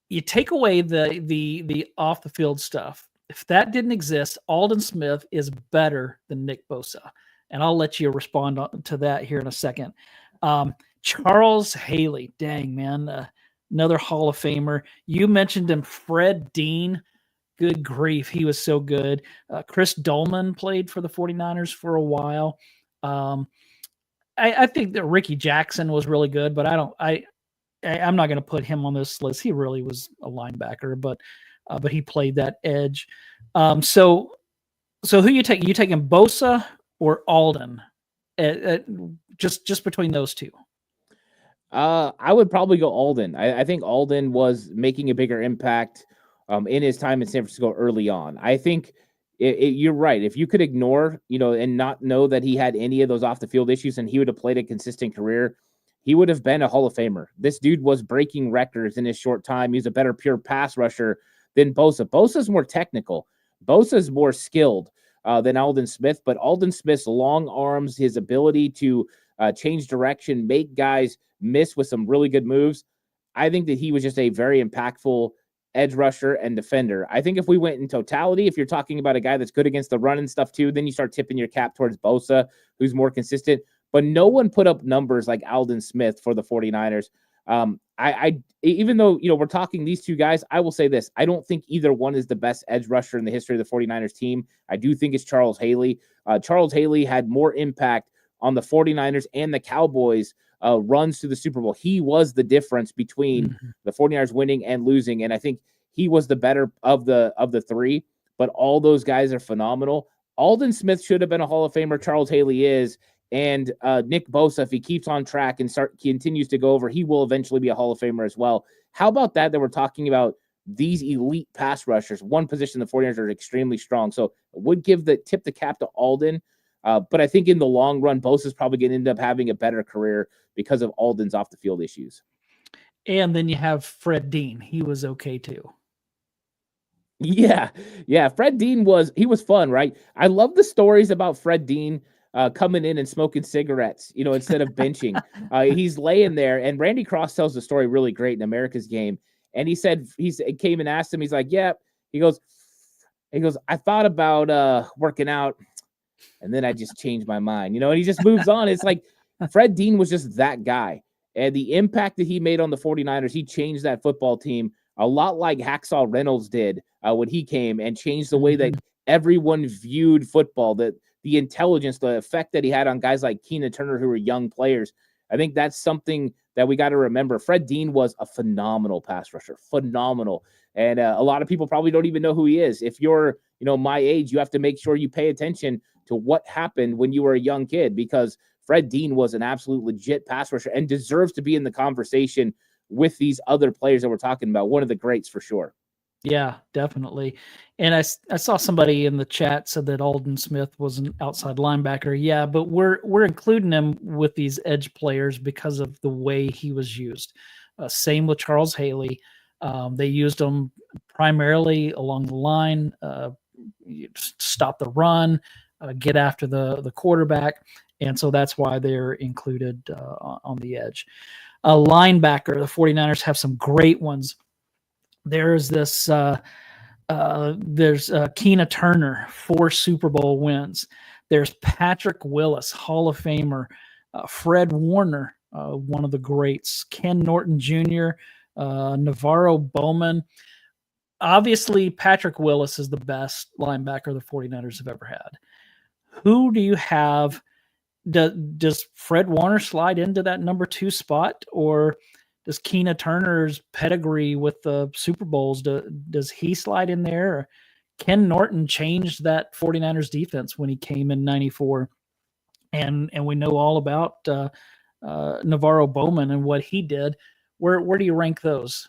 you take away the off the field stuff. If that didn't exist, Aldon Smith is better than Nick Bosa. And I'll let you respond to that here in a second. Charles Haley, dang, man. Another Hall of Famer. You mentioned him, Fred Dean. Good grief, he was so good. Chris Dolman played for the 49ers for a while. I think that Ricky Jackson was really good, but I'm not going to put him on this list. He really was a linebacker, but he played that edge. So who you take? You taking Bosa or Aldon? Just between those two. I would probably go Aldon. I think Aldon was making a bigger impact in his time in San Francisco early on. I think you're right. If you could ignore, and not know that he had any of those off the field issues and he would have played a consistent career, he would have been a Hall of Famer. This dude was breaking records in his short time. He's a better pure pass rusher than Bosa. Bosa's more technical. Bosa's more skilled than Aldon Smith, but Aldon Smith's long arms, his ability to change direction, make guys miss with some really good moves. I think that he was just a very impactful edge rusher and defender. I think if we went in totality, if you're talking about a guy that's good against the run and stuff too, then you start tipping your cap towards Bosa, who's more consistent. But no one put up numbers like Aldon Smith for the 49ers. Even though, we're talking these two guys, I will say this. I don't think either one is the best edge rusher in the history of the 49ers team. I do think it's Charles Haley. Charles Haley had more impact on the 49ers and the Cowboys runs to the Super Bowl. He was the difference between the 49ers winning and losing. And I think he was the better of the three, but all those guys are phenomenal. Aldon Smith should have been a Hall of Famer. Charles Haley is. And Nick Bosa, if he keeps on track and continues to go over, he will eventually be a Hall of Famer as well. How about that we're talking about these elite pass rushers, one position the 49ers are extremely strong. So would tip the cap to Aldon. But I think in the long run, Bosa's probably going to end up having a better career because of Aldon's off the field issues. And then you have Fred Dean. He was okay too. Yeah, yeah. Fred Dean was fun, right? I love the stories about Fred Dean coming in and smoking cigarettes, instead of benching. He's laying there, and Randy Cross tells the story really great in America's Game. And he said he came and asked him. He's like, "Yeah." He goes, "I thought about working out, and then I just changed my mind." And he just moves on. It's like Fred Dean was just that guy, and the impact that he made on the 49ers, he changed that football team a lot like Hacksaw Reynolds did when he came and changed the way that everyone viewed football, that the intelligence, the effect that he had on guys like Keena Turner, who were young players. I think that's something that we got to remember. Fred Dean was a phenomenal pass rusher, phenomenal. And a lot of people probably don't even know who he is. If you're, my age, you have to make sure you pay attention to what happened when you were a young kid, because Fred Dean was an absolute legit pass rusher and deserves to be in the conversation with these other players that we're talking about. One of the greats for sure. Yeah, definitely. And I saw somebody in the chat said that Aldon Smith was an outside linebacker. Yeah, but we're including him with these edge players because of the way he was used. Same with Charles Haley. They used him primarily along the line, stop the run, get after the quarterback. And so that's why they're included on the edge. A linebacker, the 49ers have some great ones. There's this Keena Turner, 4 Super Bowl wins. There's Patrick Willis, Hall of Famer. Fred Warner, one of the greats. Ken Norton Jr., Navarro Bowman. Obviously, Patrick Willis is the best linebacker the 49ers have ever had. Who do you have? Does Fred Warner slide into that number 2 spot, or does Keena Turner's pedigree with the Super Bowls, does he slide in there? Or Ken Norton changed that 49ers defense when he came in 94. And we know all about Navarro Bowman and what he did. Where do you rank those?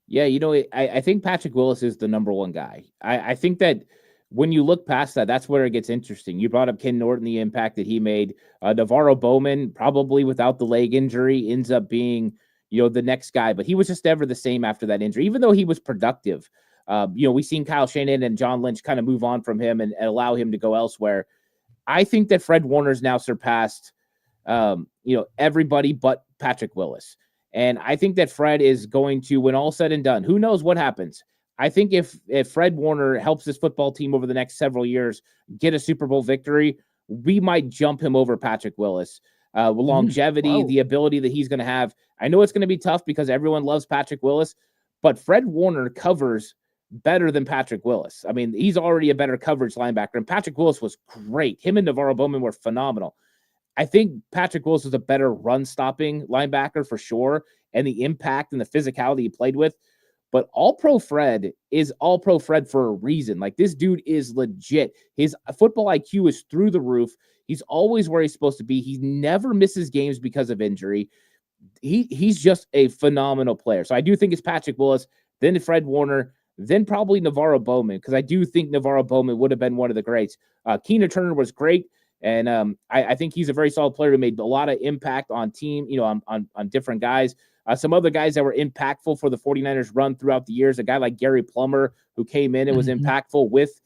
Yeah, I think Patrick Willis is the number 1 guy. I think that when you look past that, that's where it gets interesting. You brought up Ken Norton, the impact that he made. Navarro Bowman, probably without the leg injury, ends up being, the next guy. But he was just never the same after that injury, even though he was productive. We've seen Kyle Shanahan and John Lynch kind of move on from him and allow him to go elsewhere. I think that Fred Warner's now surpassed, everybody but Patrick Willis. And I think that Fred is going to, when all said and done, who knows what happens. I think if Fred Warner helps this football team over the next several years get a Super Bowl victory, we might jump him over Patrick Willis. Longevity, the ability that he's going to have. I know it's going to be tough because everyone loves Patrick Willis, but Fred Warner covers better than Patrick Willis. I mean, he's already a better coverage linebacker, and Patrick Willis was great. Him and Navarro Bowman were phenomenal. I think Patrick Willis was a better run-stopping linebacker for sure, and the impact and the physicality he played with. But All-Pro Fred is All-Pro Fred for a reason. Like, this dude is legit. His football IQ is through the roof. He's always where he's supposed to be. He never misses games because of injury. He's just a phenomenal player. So I do think it's Patrick Willis, then Fred Warner, then probably Navarro Bowman, because I do think Navarro Bowman would have been one of the greats. Keena Turner was great, and I think he's a very solid player who made a lot of impact on team, on different guys. Some other guys that were impactful for the 49ers run throughout the years, a guy like Gary Plummer, who came in and was impactful with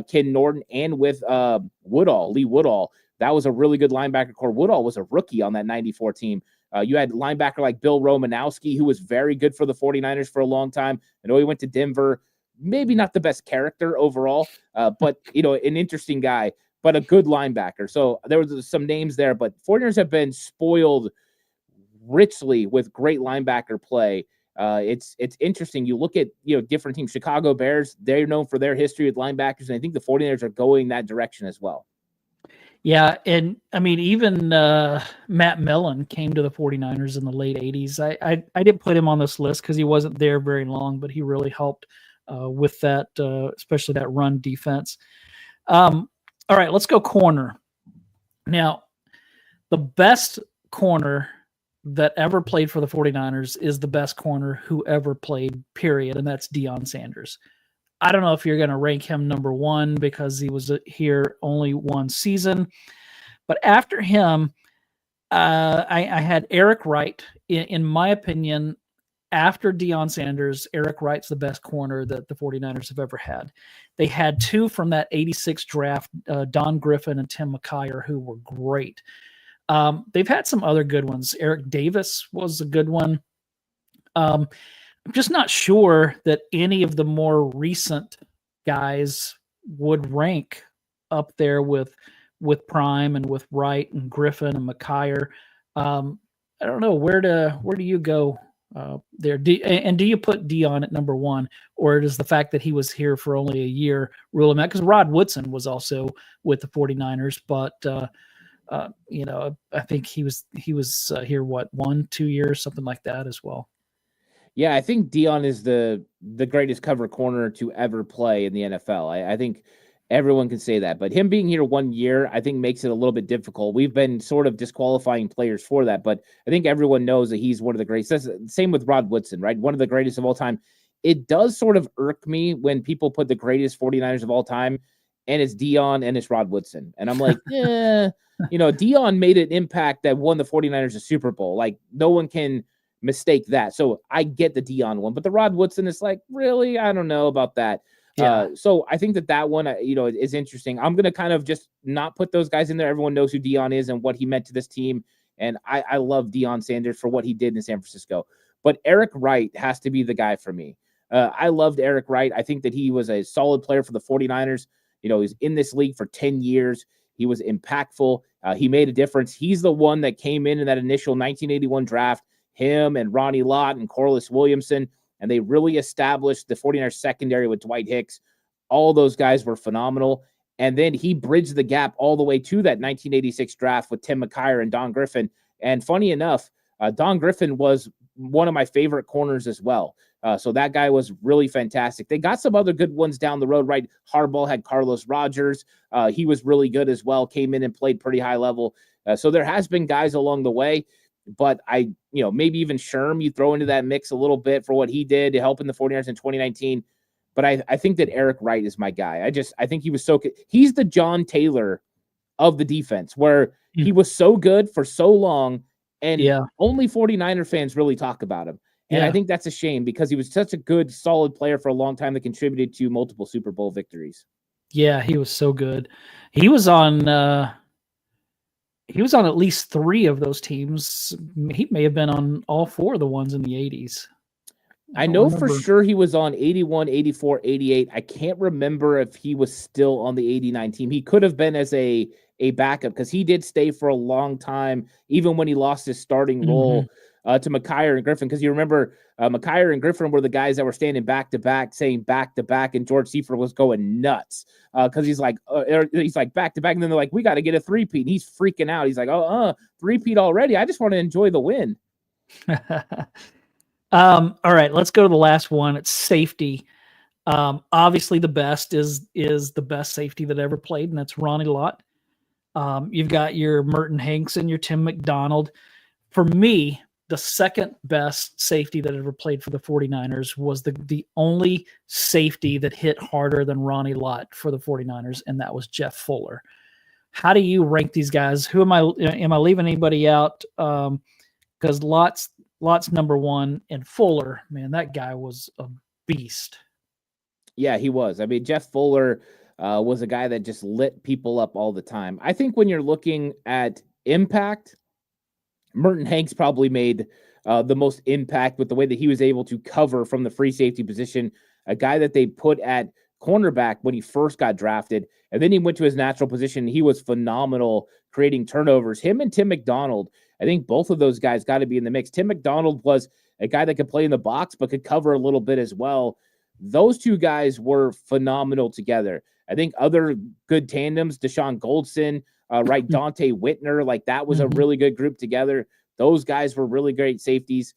Ken Norton and with Lee Woodall. That was a really good linebacker core. Woodall was a rookie on that 94 team. You had linebacker like Bill Romanowski, who was very good for the 49ers for a long time. I know he went to Denver. Maybe not the best character overall, but, an interesting guy, but a good linebacker. So there was some names there, but 49ers have been spoiled richly with great linebacker play. It's interesting. You look at, different teams. Chicago Bears, they're known for their history with linebackers, and I think the 49ers are going that direction as well. Yeah, and I mean, even Matt Millen came to the 49ers in the late 80s. I didn't put him on this list because he wasn't there very long, but he really helped with that, especially that run defense. All right, let's go corner. Now, the best corner that ever played for the 49ers is the best corner who ever played, period, and that's Deion Sanders. I don't know if you're going to rank him number 1 because he was here only 1 season. But after him, I had Eric Wright. In my opinion, after Deion Sanders, Eric Wright's the best corner that the 49ers have ever had. They had two from that 86 draft, Don Griffin and Tim McKyer, who were great. They've had some other good ones. Eric Davis was a good one. I'm just not sure that any of the more recent guys would rank up there with Prime and with Wright and Griffin and McKyer. I don't know where do you go there? Do you put Deion at number one, or does the fact that he was here for only a year rule him out? Because Rod Woodson was also with the 49ers, but I think he was here 1-2 years, something like that as well. Yeah, I think Deion is the greatest cover corner to ever play in the NFL. I think everyone can say that, but him being here 1 year, I think makes it a little bit difficult. We've been sort of disqualifying players for that, but I think everyone knows that he's one of the greatest. Same with Rod Woodson, right? One of the greatest of all time. It does sort of irk me when people put the greatest 49ers of all time and it's Deion and it's Rod Woodson. And I'm like, Deion made an impact that won the 49ers a Super Bowl. Like, no one can mistake that. So I get the Deion one, but the Rod Woodson is like, really? I don't know about that. Yeah. So I think that one, is interesting. I'm going to kind of just not put those guys in there. Everyone knows who Deion is and what he meant to this team. And I love Deion Sanders for what he did in San Francisco. But Eric Wright has to be the guy for me. I loved Eric Wright. I think that he was a solid player for the 49ers. He's in this league for 10 years. He was impactful. He made a difference. He's the one that came in that initial 1981 draft, him and Ronnie Lott and Corliss Williamson, and they really established the 49ers secondary with Dwight Hicks. All those guys were phenomenal. And then he bridged the gap all the way to that 1986 draft with Tim McKyer and Don Griffin. And funny enough, Don Griffin was one of my favorite corners as well. So that guy was really fantastic. They got some other good ones down the road, right? Harbaugh had Carlos Rogers. He was really good as well, came in and played pretty high level. So there has been guys along the way, but maybe even Sherm you throw into that mix a little bit for what he did to help in the 49ers in 2019. But I think that Eric Wright is my guy. I think he was he's the John Taylor of the defense, where he was so good for so long, and only 49er fans really talk about him. And I think that's a shame because he was such a good, solid player for a long time that contributed to multiple Super Bowl victories. Yeah, he was so good. He was on at least 3 of those teams. He may have been on all 4 of the ones in the 80s. I know for sure he was on 81, 84, 88. I can't remember if he was still on the 89 team. He could have been as a backup because he did stay for a long time, even when he lost his starting role to McKyer and Griffin. Because you remember McKyer and Griffin were the guys that were standing back to back, saying back to back, and George Seifert was going nuts because he's like back to back, and then they're like, we got to get a 3-peat. And he's freaking out. He's like, 3-peat already? I just want to enjoy the win. All right, let's go to the last one. It's safety. Obviously, the best is the best safety that ever played, and that's Ronnie Lott. You've got your Merton Hanks and your Tim McDonald. For me, the second best safety that ever played for the 49ers was the only safety that hit harder than Ronnie Lott for the 49ers, and that was Jeff Fuller. How do you rank these guys? Who am I leaving anybody out? Because Lott's number one, and Fuller, man, that guy was a beast. Yeah, he was. I mean, Jeff Fuller was a guy that just lit people up all the time. I think when you're looking at impact, Merton Hanks probably made the most impact with the way that he was able to cover from the free safety position, a guy that they put at cornerback when he first got drafted, and then he went to his natural position. He was phenomenal creating turnovers. Him and Tim McDonald, I think both of those guys got to be in the mix. Tim McDonald was a guy that could play in the box but could cover a little bit as well. Those two guys were phenomenal together. I think other good tandems, Deshaun Goldson, right, Dante Whitner, like that was a really good group together. Those guys were really great safeties.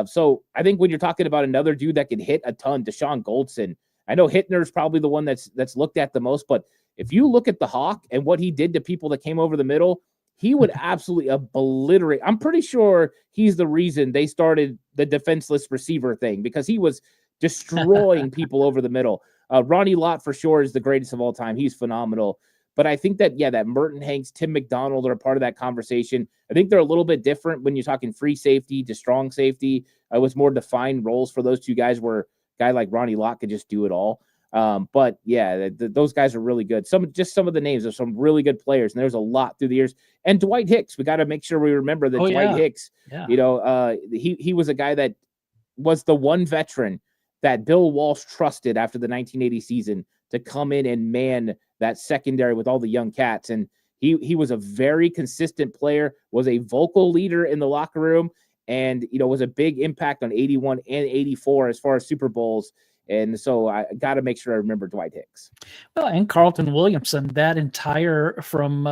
So I think when you're talking about another dude that can hit a ton, Deshaun Goldson, I know Hittner is probably the one that's looked at the most, but if you look at the Hawk and what he did to people that came over the middle, he would absolutely obliterate. I'm pretty sure he's the reason they started the defenseless receiver thing, because he was destroying people over the middle. Ronnie Lott for sure is the greatest of all time. He's phenomenal. But I think that, that Merton Hanks, Tim McDonald are a part of that conversation. I think they're a little bit different when you're talking free safety to strong safety. it was more defined roles for those two guys where a guy like Ronnie Lott could just do it all. But yeah, those guys are really good. Some of the names of some really good players, and there's a lot through the years. And Dwight Hicks, we got to make sure we remember that Dwight Hicks, he was a guy that was the one veteran that Bill Walsh trusted after the 1980 season to come in and man that secondary with all the young cats. And he was a very consistent player, was a vocal leader in the locker room, and, was a big impact on 81 and 84 as far as Super Bowls. And so I got to make sure I remember Dwight Hicks. Well, and Carlton Williamson, that entire from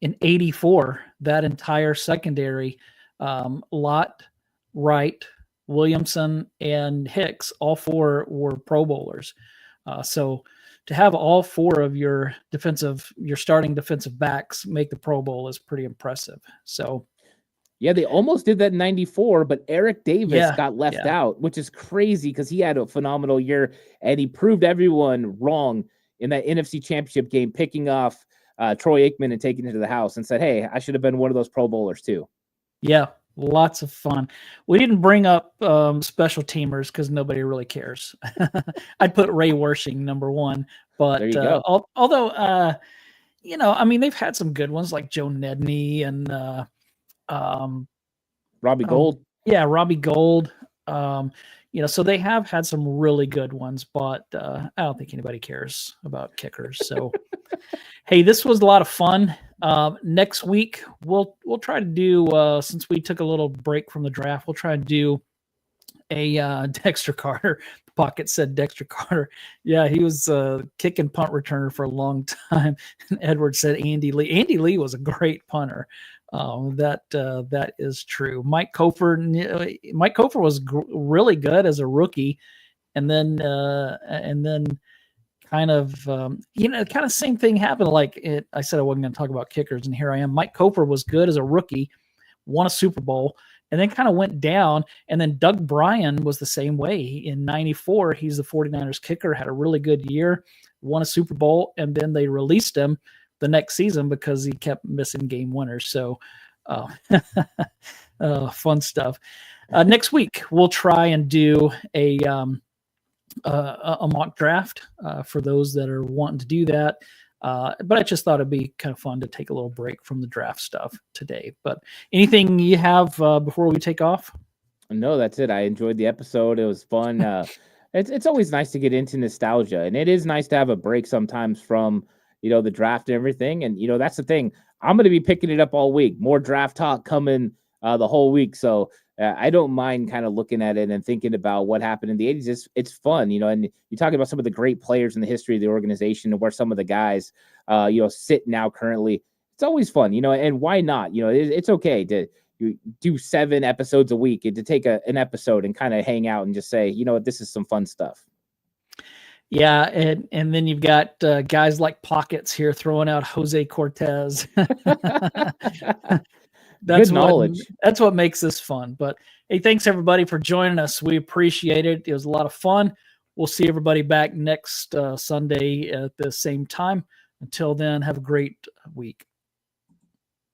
in 84, that entire secondary, Lott, Wright, Williamson, and Hicks, all four were Pro Bowlers. So to have all four of your starting defensive backs make the Pro Bowl is pretty impressive. So, yeah, they almost did that in 94, but Eric Davis got left out, which is crazy because he had a phenomenal year and he proved everyone wrong in that NFC Championship game, picking off Troy Aikman and taking it to the house and said, hey, I should have been one of those Pro Bowlers too. Yeah, lots of fun. We didn't bring up special teamers because nobody really cares. I'd put Ray Wersching number one, but there you go. Although, they've had some good ones like Joe Nedney and Robbie Gould. Yeah, Robbie Gould. So they have had some really good ones, but I don't think anybody cares about kickers. So, hey, this was a lot of fun. Next week we'll try to do since we took a little break from the draft, we'll try to do a Dexter Carter. The pocket said Dexter Carter. Yeah, he was a kick and punt returner for a long time. And Edward said Andy Lee. Andy Lee was a great punter. That is true. Mike Kofer was really good as a rookie, and then kind of same thing happened. I said I wasn't going to talk about kickers, and here I am. Mike Kofer was good as a rookie, won a Super Bowl, and then kind of went down. And then Doug Bryan was the same way. In 94, he's the 49ers kicker, had a really good year, won a Super Bowl, and then they released him the next season because he kept missing game winners. So fun stuff. Next week, we'll try and do a mock draft for those that are wanting to do that. But I just thought it'd be kind of fun to take a little break from the draft stuff today. But anything you have before we take off? No, that's it. I enjoyed the episode. It was fun. It's always nice to get into nostalgia, and it is nice to have a break sometimes from the draft and everything. And that's the thing. I'm going to be picking it up all week. More draft talk coming the whole week. So I don't mind kind of looking at it and thinking about what happened in the 80s. It's fun, and you talk about some of the great players in the history of the organization and where some of the guys, sit now currently. It's always fun, and why not? It's okay to do 7 episodes a week and to take an episode and kind of hang out and just say, this is some fun stuff. Yeah, and then you've got guys like Pockets here throwing out Jose Cortez. That's good knowledge. That's what makes this fun. But hey, thanks everybody for joining us. We appreciate it. It was a lot of fun. We'll see everybody back next Sunday at the same time. Until then, have a great week.